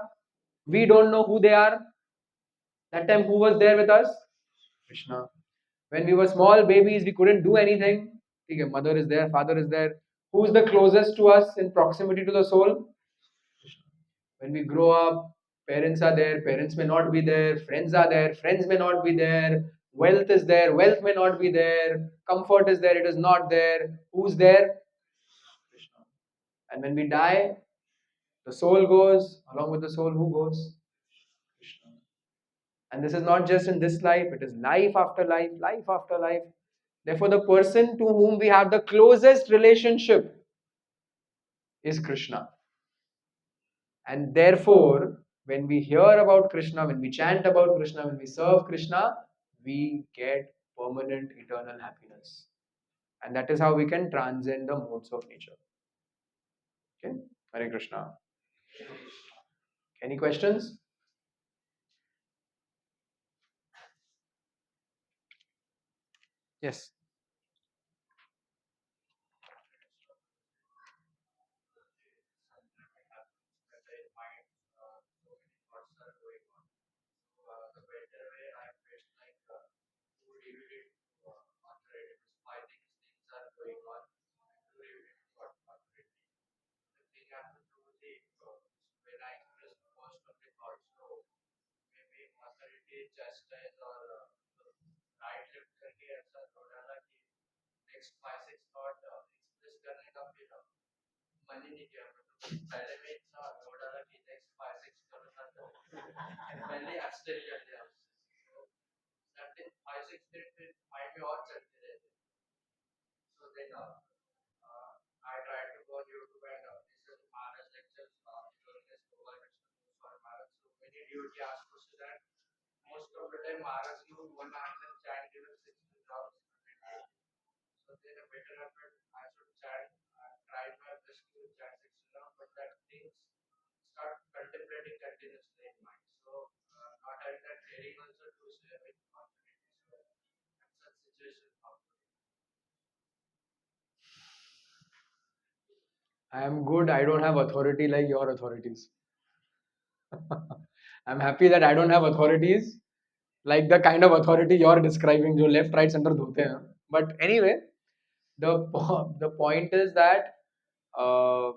We don't know who they are. That time who was there with us? Krishna. When we were small babies, we couldn't do anything. Okay, mother is there, father is there. Who is the closest to us in proximity to the soul? Krishna. When we grow up, parents are there, parents may not be there, friends are there, friends may not be there, wealth is there, wealth may not be there, comfort is there, it is not there. Who's there? Krishna. And when we die, the soul goes, along with the soul, who goes? Krishna. And this is not just in this life, it is life after life, life after life. Therefore, the person to whom we have the closest relationship is Krishna. And therefore, when we hear about Krishna, when we chant about Krishna, when we serve Krishna, we get permanent eternal happiness. And that is how we can transcend the modes of nature. Okay? Hare Krishna. Any questions? Yes. I am good. I don't have authority like your authorities. I'm happy that I don't have authorities like the kind of authority you're describing, जो left, right, center धोते हैं. But anyway, the point is that uh,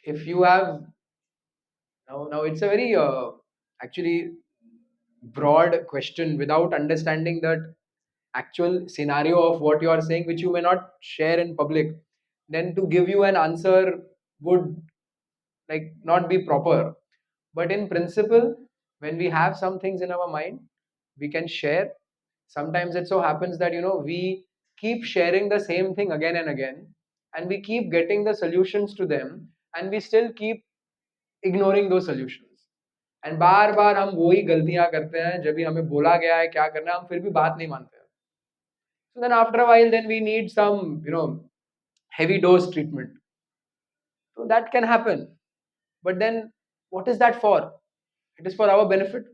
if you have now it's a very actually broad question without understanding that actual scenario of what you are saying, which you may not share in public, then to give you an answer would like not be proper. But in principle, when we have some things in our mind, we can share. Sometimes it so happens that we keep sharing the same thing again and again, and we keep getting the solutions to them, and we still keep ignoring those solutions. And बार बार हम वही गलतियां करते हैं जब भी हमें बोला गया है क्या करना है हम फिर भी बात नहीं मानते हैं. So then after a while then we need some heavy dose treatment. So that can happen. But then what is that for? It is for our benefit,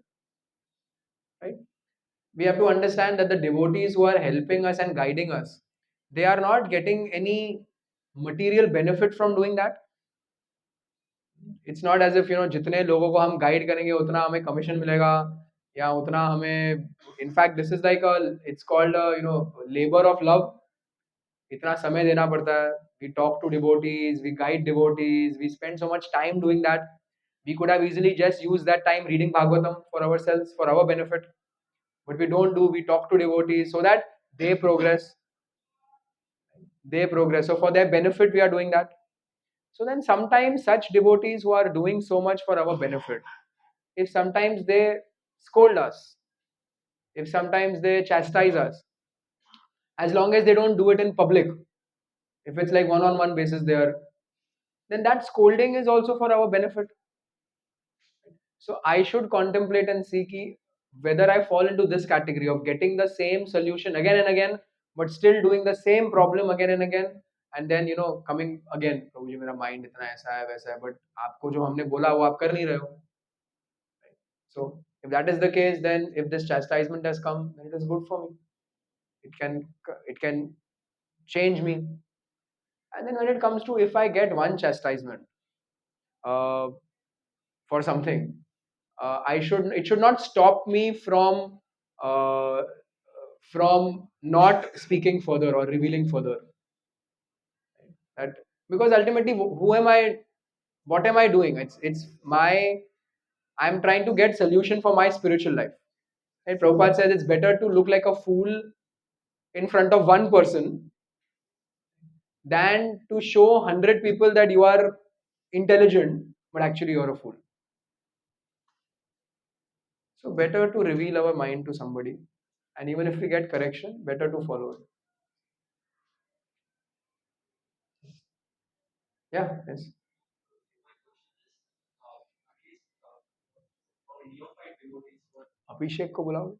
right? We have to understand that the devotees who are helping us and guiding us, they are not getting any material benefit from doing that. It's not as if जितने लोगों को हम guide करेंगे उतना हमें commission मिलेगा या उतना हमें. In fact this is like it's called labour of love. इतना समय देना पड़ता है. We talk to devotees, we guide devotees, we spend so much time doing that. We could have easily just used that time reading Bhagavatam for ourselves, for our benefit. But we don't do, we talk to devotees so that they progress. They progress. So for their benefit, we are doing that. So then sometimes such devotees who are doing so much for our benefit, if sometimes they scold us, if sometimes they chastise us, as long as they don't do it in public, if it's like one-on-one basis there, then that scolding is also for our benefit. So I should contemplate and see whether I fall into this category of getting the same solution again and again, but still doing the same problem again and again, and then coming again, प्रभु जी मेरा mind इतना ऐसा है वैसा है, but आपको जो हमने बोला वो आप कर नहीं रहे हो. So if that is the case, then if this chastisement has come, then it is good for me. It can change me. And then when it comes to if I get one chastisement uh, for something, it should not stop me uh, from not speaking further or revealing further. That because ultimately, who am I? What am I doing? It's my. I'm trying to get solution for my spiritual life. And Prabhupada says it's better to look like a fool in front of one person than to show 100 people that you are intelligent, but actually you're a fool. So better to reveal our mind to somebody, and even if we get correction, better to follow it. Yeah, yes. अभिषेक को बुलाओ.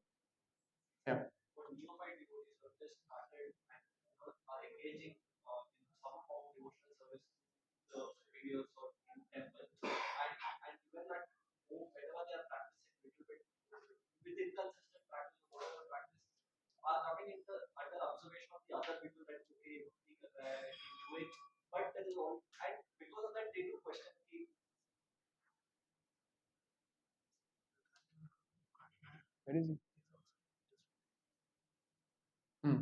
Yeah. Where is he? Hmm.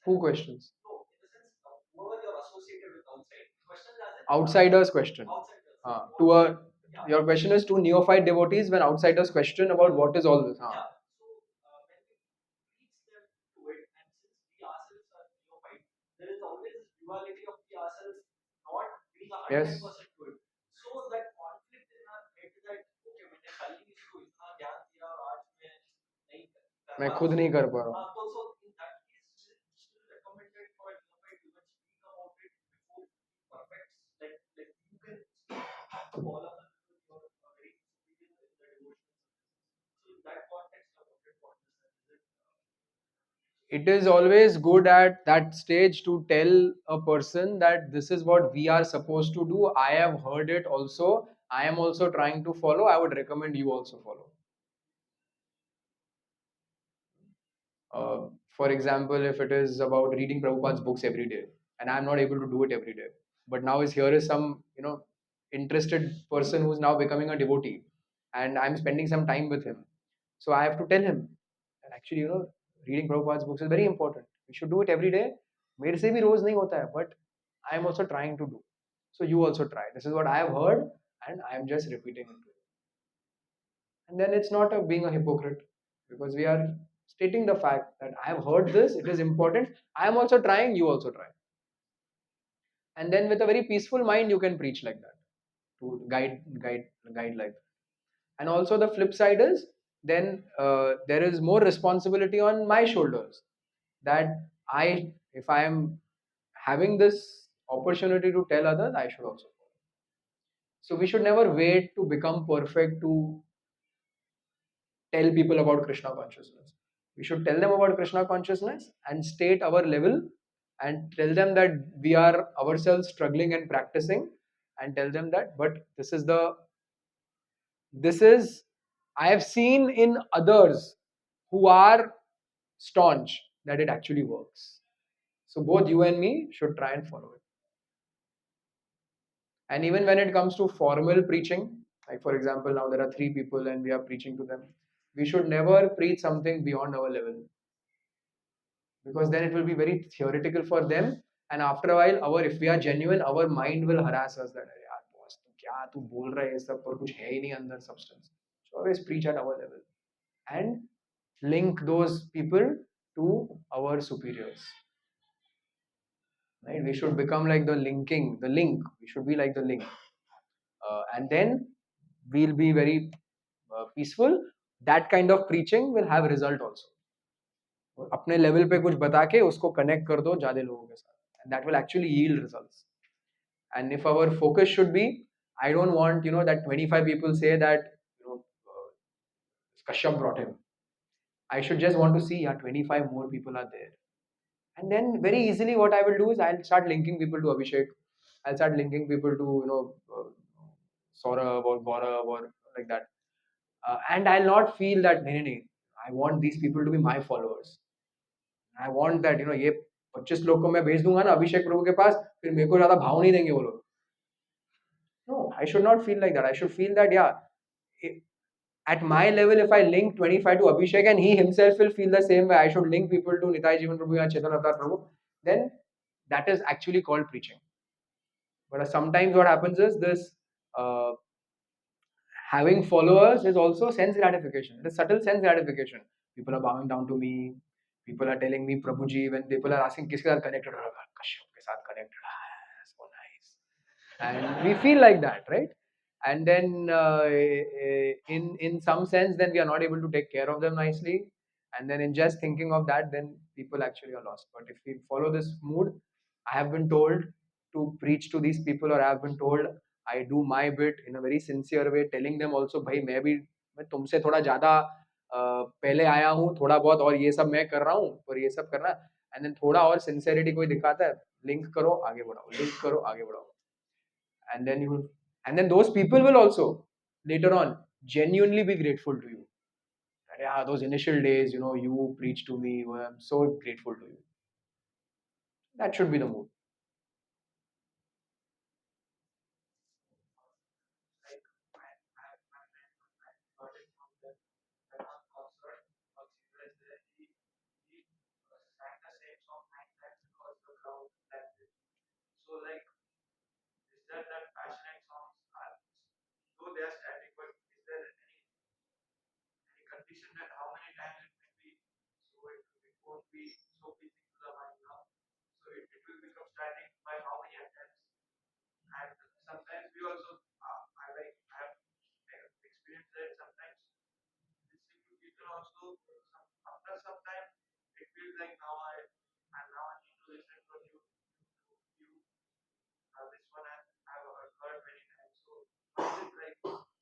Who questions? Outsiders question. To a Your question is to neophyte devotees when outsiders question about what is all this. Yes. मैं खुद नहीं कर पा रहा हूँ. It is always good at that stage to tell a person that this is what we are supposed to do. I have heard it also. I am also trying to follow. I would recommend you also follow. For example, if it is about reading Prabhupada's books every day, and I'm not able to do it every day, but now is here is some interested person who's now becoming a devotee, and I'm spending some time with him, so I have to tell him that actually reading Prabhupada's books is very important. We should do it every day. मेरे से भी रोज नहीं होता है, but I am also trying to do. So you also try. This is what I have heard, and I am just repeating it to you. And then it's not being a hypocrite, because we are stating the fact that I have heard this, it is important, I am also trying, you also try. And then with a very peaceful mind you can preach like that, to guide like that. And also the flip side is, then there is more responsibility on my shoulders, that I if I am having this opportunity to tell others, I should also. So we should never wait to become perfect to tell people about Krishna consciousness. We should tell them about Krishna consciousness and state our level, and tell them that we are ourselves struggling and practicing, and tell them that, but this is I have seen in others who are staunch that it actually works. So both you and me should try and follow it. And even when it comes to formal preaching, like for example, now there are three people and we are preaching to them, we should never preach something beyond our level, because then it will be very theoretical for them. And after a while, if we are genuine, our mind will harass us that, "अरे यार boss, तू क्या तू बोल रहा है ये सब, पर कुछ है ही नहीं अंदर substance." So always preach at our level and link those people to our superiors. Right? We should become like the link. We should be like the link, and then we'll be very peaceful. That kind of preaching will have result also. अपने level पे कुछ बता के उसको connect कर दो ज्यादा लोगों के साथ, and that will actually yield results. And if our focus should be, I don't want that 25 people say that Kashyap brought him. I should just want to see, yeah, 25 more people are there. And then very easily what I will do is I'll start linking people to Abhishek. I'll start linking people to Saurabh or Gaurav or like that. And I'll not feel that nee, I want these people to be my followers. I want that ये 25 लोग को मैं भेज दूंगा ना अभिषेक प्रभु के पास, फिर मेरे को ज्यादा भाव नहीं देंगे वो लोग. No, I should not feel like that. I should feel that, yeah, at my level, if I link 25 to Abhishek and he himself will feel the same way, I should link people to Nitai Jivan Prabhu and Chaitanya Avatar Prabhu, then that is actually called preaching. But sometimes what happens is this uh, having followers is also sense gratification. It is subtle sense gratification. People are bowing down to me. People are telling me Prabhuji. When people are asking, किसके साथ connected? Kashyap के साथ connected. So nice. And we feel like that, right? And then in some sense, then we are not able to take care of them nicely. And then in just thinking of that, then people actually are lost. But if we follow this mood, I have been told to preach to these people, or I have been told I do my bit in a very sincere way, telling them also, भाई मैं तुमसे थोड़ा ज़्यादा पहले आया हूँ, थोड़ा बहुत और ये सब मैं कर रहा हूँ और ये सब करना. एंड देन थोड़ा और सिंसेरिटी कोई दिखाता है, लिंक करो आगे बढ़ाओ, लिंक करो आगे बढ़ाओ. And then those people will also later on genuinely be grateful to you. Yeah, those initial days, you preached to me, I'm so grateful to you. That should be the mood.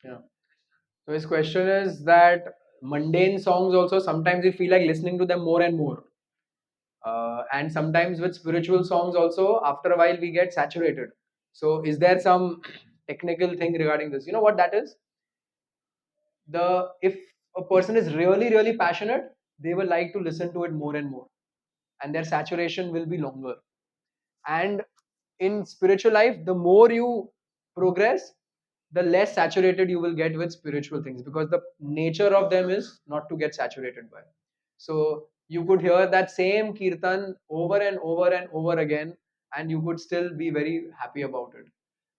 Yeah. So his question is that mundane songs also sometimes we feel like listening to them more and more. And sometimes with spiritual songs also, after a while we get saturated. So is there some technical thing regarding this? You know what that is? If a person is really passionate, they will like to listen to it more and more. and their saturation will be longer. And in spiritual life, the more you progress, the less saturated you will get with spiritual things, because the nature of them is not to get saturated by. So you could hear that same kirtan over and over and over again, and you could still be very happy about it.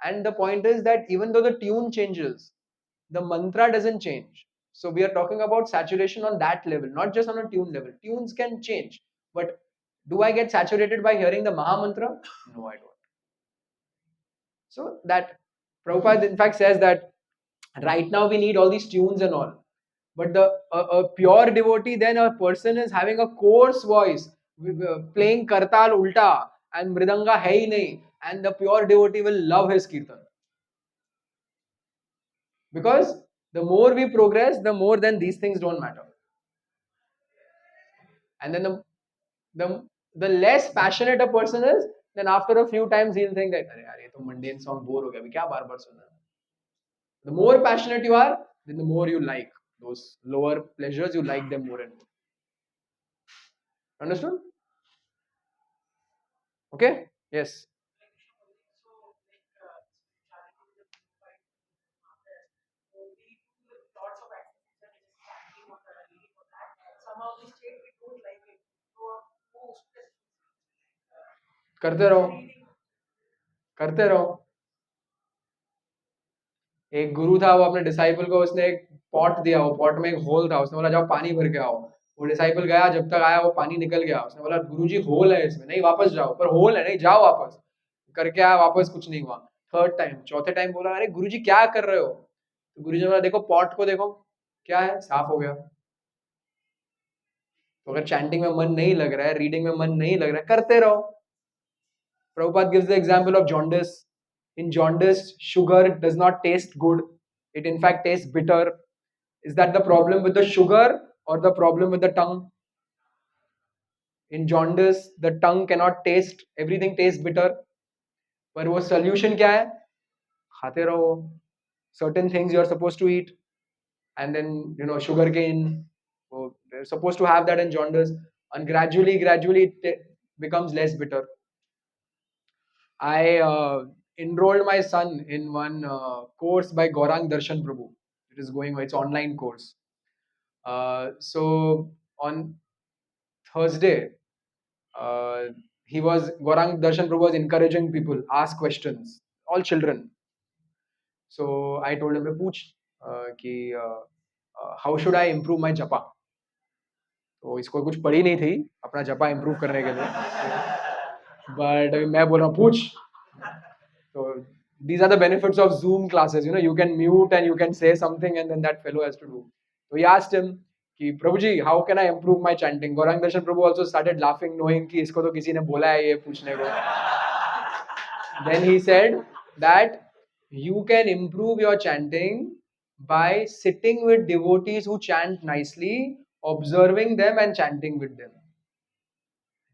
And the point is that even though the tune changes, the mantra doesn't change. So we are talking about saturation on that level, not just on a tune level. Tunes can change, but do I get saturated by hearing the Maha Mantra? No, I don't. So that Prabhupada in fact says that right now we need all these tunes and all. But a pure devotee, then a person is having a coarse voice, playing kartal ulta and mridanga hai hi nahi, and the pure devotee will love his kirtan. Because the more we progress, the more then these things don't matter. And then the less passionate a person is, then after a few times he'll think that, "Arey yaar, ye to mundane song bore ho gaya, abhi kya bar bar sunna." The more passionate you are, then the more you like those lower pleasures, you like them more and more. Understood? Okay? Yes. करते रहो, करते रहो. एक गुरु था, वो अपने disciple को उसने एक पॉट दिया, वो पॉट में एक होल था, उसने बोला जाओ पानी भर के आओ. वो डिसाइपल गया, जब तक आया वो पानी निकल गया. उसने बोला गुरुजी होल है इसमें, नहीं वापस जाओ. पर होल है, नहीं जाओ वापस. करके आया वापस, कुछ नहीं हुआ. थर्ड टाइम, चौथे टाइम बोला अरे गुरुजी क्या कर रहे हो? तो गुरुजी ने बोला देखो पॉट को देखो, क्या है, साफ हो गया. तो अगर चैंटिंग में मन नहीं लग रहा है, रीडिंग में मन नहीं लग रहा है, करते रहो. Prabhupada gives the example of jaundice. In jaundice, sugar does not taste good. It in fact tastes bitter. Is that the problem with the sugar or the problem with the tongue? In jaundice, the tongue cannot taste, everything tastes bitter. पर वो solution क्या है? खाते रहो. Certain things you are supposed to eat, and then sugar cane. So they're supposed to have that in jaundice, and gradually it becomes less bitter. I enrolled my son in one course by Gaurang Darshan Prabhu. It is going, it's online course. So on Thursday, Gaurang Darshan Prabhu was encouraging people, ask questions, all children. So I told him to पूछ कि how should I improve my japa? तो इसको कुछ पड़ी नहीं थी अपना जपा improve करने के लिए, but अभी मैं बोल रहा हूँ पूछ. So these are the benefits of Zoom classes. You can mute and you can say something, and then that fellow has to do. So he asked him, कि Prabhuji, how can I improve my chanting? Gaurang Darshan Prabhu also started laughing, knowing कि इसको तो किसी ने बोला है ये पूछने को. Then he said that you can improve your chanting by sitting with devotees who chant nicely, observing them and chanting with them.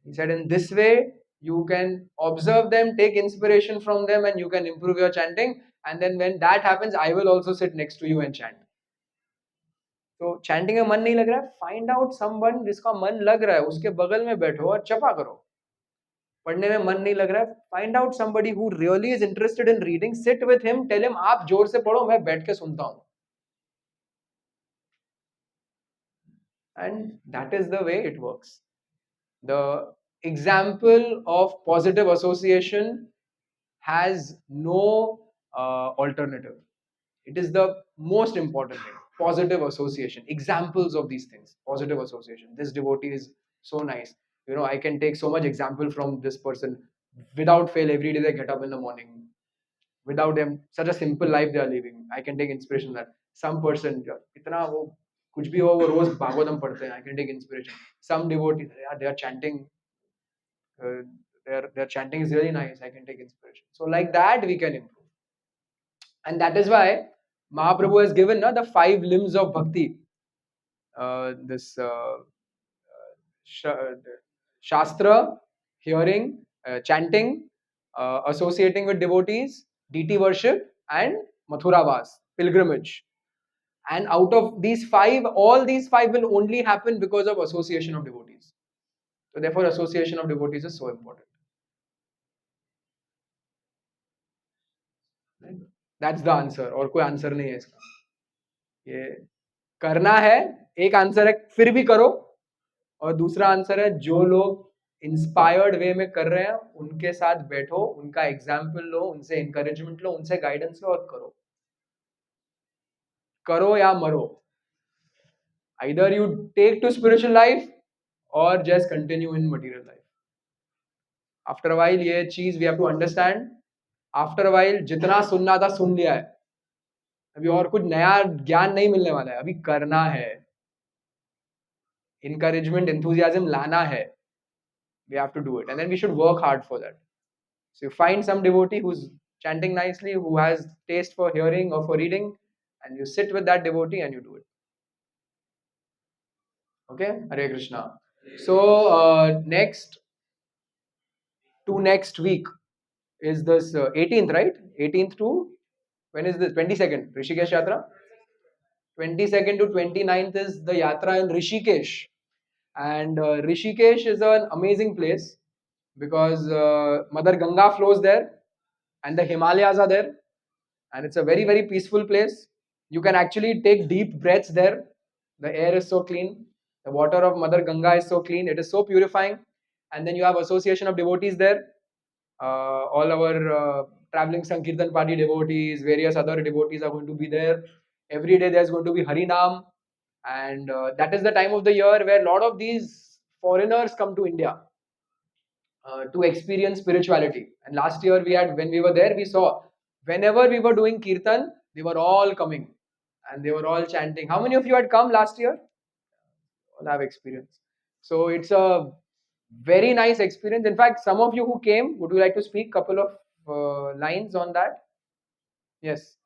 He said in this way you can observe them, take inspiration from them, and you can improve your chanting. And then when that happens, I will also sit next to you and chant. तो chanting में मन नहीं लग रहा है, find out someone जिसका मन लग रहा है, उसके बगल में बैठो और चपा करो. पढ़ने में मन नहीं लग रहा है, find out somebody who really is interested in reading, sit with him, tell him आप जोर से पढ़ो, मैं बैठ के सुनता हूं. And that is the way it works. The example of positive association has no alternative. It is the most important thing. Positive association. Examples of these things. Positive association. This devotee is so nice. I can take so much example from this person. Without fail, every day they get up in the morning. Without them, such a simple life they are living. I can take inspiration that some person, इतना वो कुछ भी हो वो रोज भागवतम पढ़ते हैं. I can take inspiration. Some devotees, they are chanting. Their chanting is really nice. I can take inspiration. So like that we can improve. And that is why Mahaprabhu has given the 5 limbs of bhakti. This Shastra, hearing, chanting, associating with devotees, deity worship, and Mathura Vas, pilgrimage. And out of these 5, all these 5 will only happen because of association of devotees. So therefore, association of devotees is so important. That's the answer. और कोई answer नहीं है इसका. ये करना है. एक answer है फिर भी करो, और दूसरा आंसर है जो लोग इंस्पायर्ड वे में कर रहे हैं उनके साथ बैठो, उनका एग्जाम्पल लो, उनसे इंकरेजमेंट लो, उनसे गाइडेंस लो और करो. करो या मरो. Either you take to spiritual life or just continue in material life. After a while ये चीज we have to understand. After a while जितना सुनना था सुन लिया है. अभी और कुछ नया ज्ञान नहीं मिलने वाला है. अभी करना है. Encouragement, enthusiasm लाना है. We have to do it, and then we should work hard for that. So you find some devotee who's chanting nicely, who has taste for hearing or for reading, and you sit with that devotee and you do it. Okay, Hare Krishna. So next week is this 18th, right? 18th to when is this? 22nd, Rishikesh Yatra. 22nd to 29th is the Yatra in Rishikesh, and Rishikesh is an amazing place because Mother Ganga flows there, and the Himalayas are there, and it's a very very peaceful place. You can actually take deep breaths there. The air is so clean. The water of Mother Ganga is so clean. It is so purifying, and then you have association of devotees there. All our traveling Sankirtan party devotees, various other devotees are going to be there. Every day there's going to be Harinam, and that is the time of the year where a lot of these foreigners come to India to experience spirituality. And last year when we were there, we saw whenever we were doing kirtan, they were all coming and they were all chanting. How many of you had come last year? All have experience. So it's a very nice experience. In fact, some of you who came, would you like to speak couple of lines on that? Yes.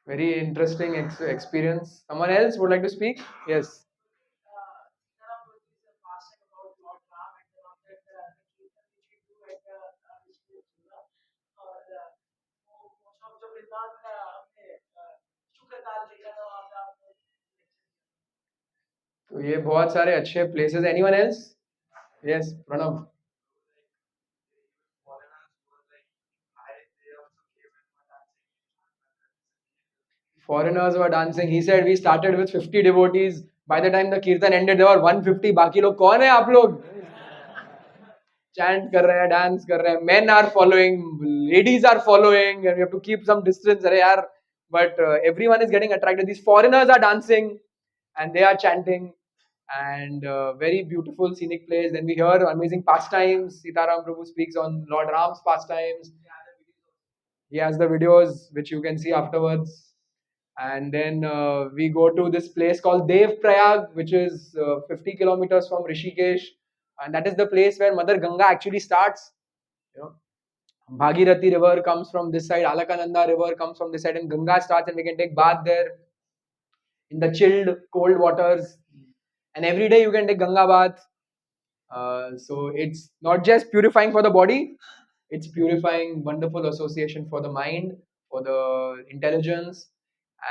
Very interesting experience. Someone else would like to speak? Yes. तो ये बहुत सारे अच्छे places. Anyone else? Yes, Pranav. Foreigners were dancing. He said we started with 50 devotees. By the time the kirtan ended, there were 150. बाकी लोग कौन है आप लोग? Chant कर रहे हैं, dance कर रहे हैं. Men are following, ladies are following, and we have to keep some distance. अरे यार, but everyone is getting attracted. These foreigners are dancing, and they are chanting, and very beautiful scenic place. Then we hear amazing pastimes. Sitaram Prabhu speaks on Lord Ram's pastimes. He has the videos which you can see afterwards. And then we go to this place called Dev Prayag, which is 50 kilometers from Rishikesh, and that is the place where Mother Ganga actually starts. You know, Bhagirathi river comes from this side, Alakananda river comes from this side, and Ganga starts, and we can take bath there in the chilled cold waters. And every day you can take Ganga bath. So it's not just purifying for the body; it's purifying wonderful association for the mind, for the intelligence,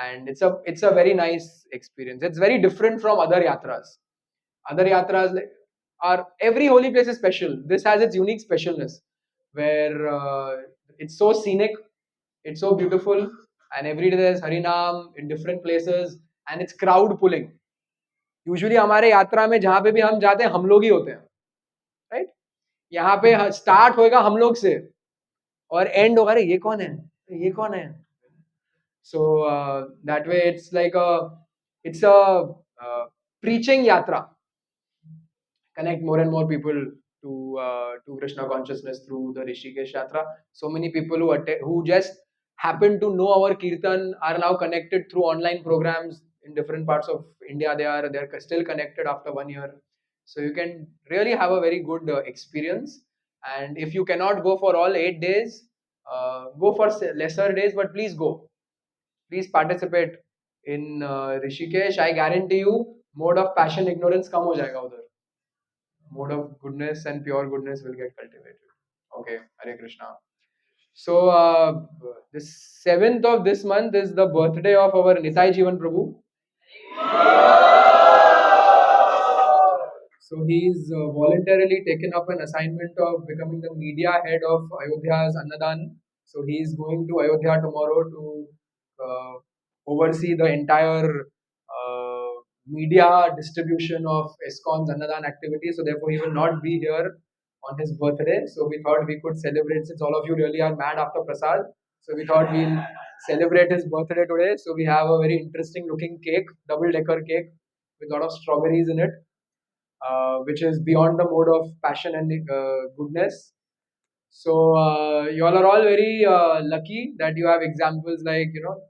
and it's a very nice experience. It's very different from other yatras. Other yatras are every holy place is special. This has its unique specialness, where it's so scenic, it's so beautiful, and every day there's Harinam in different places, and it's crowd pulling. Usually हमारे यात्रा में जहाँ पे भी हम जाते हैं हम लोग ही होते हैं, राइट? यहाँ पे स्टार्ट होएगा हम लोग से और एंड होगा अरे ये कौन है, ये कौन है. So that way it's a preaching yatra. Connect more and more people to Krishna consciousness through the Rishikesh Yatra. So many people who just happen to know our kirtan are now connected through online programs in different parts of India. They're still connected after 1 year. So you can really have a very good experience. And if you cannot go for all 8 days, go for lesser days, but please go. Please participate in Rishikesh. I guarantee you, mode of passion, ignorance come ho jayega udhar. Mode of goodness and pure goodness will get cultivated. Okay, Hare Krishna. So, the 7th of this month is the birthday of our Nitai Jivan Prabhu. So, he's voluntarily taken up an assignment of becoming the media head of Ayodhya's Annadan. So, he's going to Ayodhya tomorrow to uh, oversee the entire media distribution of ISKCON's Annadan activity. So, therefore, he will not be here on his birthday. So, we thought we could celebrate, since all of you really are mad after Prasad. So, we thought we'll celebrate his birthday today. So, we have a very interesting looking cake, double decker cake with a lot of strawberries in it, which is beyond the mode of passion and goodness. So you all are all very lucky that you have examples like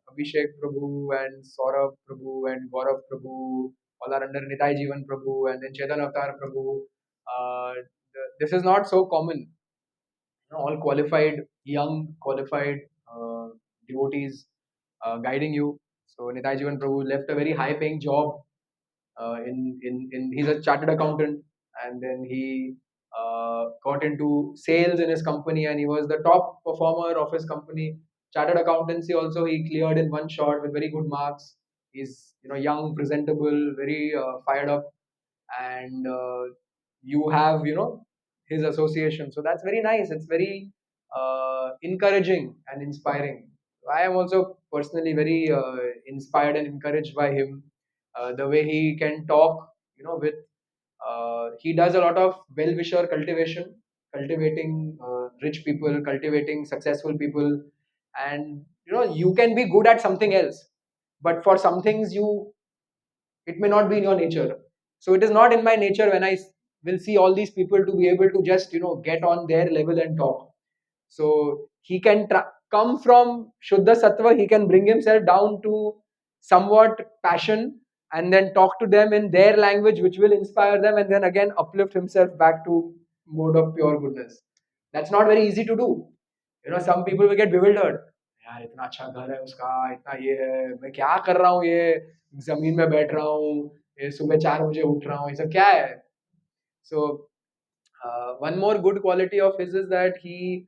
Abhishek Prabhu and Saurabh Prabhu and Gaurav Prabhu, all are under Nitai Jivan Prabhu, and then Chetan Avatar Prabhu. This is not so common. All qualified, young, qualified devotees guiding you. So Nitai Jivan Prabhu left a very high-paying job he's a chartered accountant, and then he got into sales in his company, and he was the top performer of his company. Chartered accountancy also he cleared in one shot with very good marks. He's young, presentable, very fired up, and you have his association. So that's very nice. It's very encouraging and inspiring. I am also personally very inspired and encouraged by him. The way he can talk, with he does a lot of well-wisher cultivation, cultivating rich people, cultivating successful people, and you can be good at something else, but for some things it may not be in your nature. So it is not in my nature when will see all these people to be able to just get on their level and talk. So he can come from Shuddha Sattva, he can bring himself down to somewhat passion and then talk to them in their language, which will inspire them, and then again uplift himself back to mode of pure goodness. That's not very easy to do. Some people will get bewildered. यार इतना अच्छा घर है उसका, इतना ये है, मैं क्या कर रहा हूँ, ये जमीन में बैठ रहा हूँ, ये सुबह 4 बजे उठ रहा हूँ, ये सब क्या है? So one more good quality of his is that he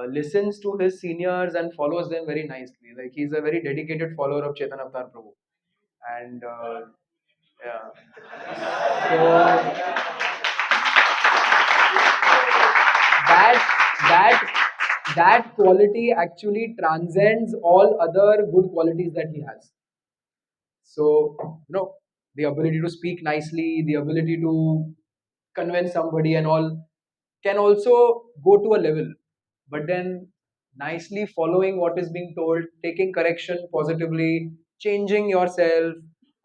listens to his seniors and follows them very nicely. Like he's a very dedicated follower of Chetan Avatar Prabhu, and yeah. So that quality actually transcends all other good qualities that he has. So the ability to speak nicely, the ability to convince somebody and all can also go to a level, but then nicely following what is being told, taking correction positively, changing yourself,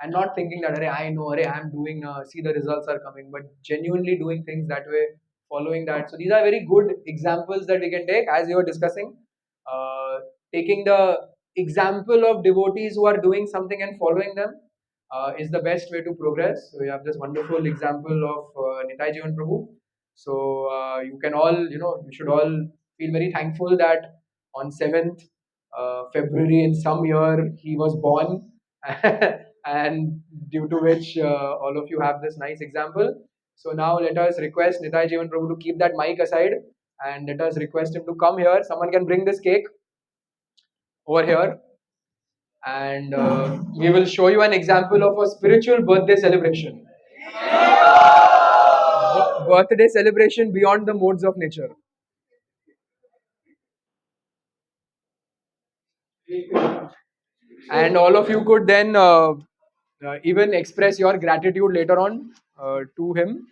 and not thinking that I know, I'm doing, see the results are coming, but genuinely doing things that way, following that. So these are very good examples that we can take as you were discussing. uh, Taking the example of devotees who are doing something and following them is the best way to progress. So we have this wonderful example of Nitai Jivan Prabhu. So you can all, you should all feel very thankful that on 7th February in some year he was born, and due to which all of you have this nice example. So now let us request Nitai Jivan Prabhu to keep that mic aside, and let us request him to come here. Someone can bring this cake over here, and we will show you an example of a spiritual birthday celebration. Birthday celebration beyond the modes of nature. And all of you could then even express your gratitude later on to him.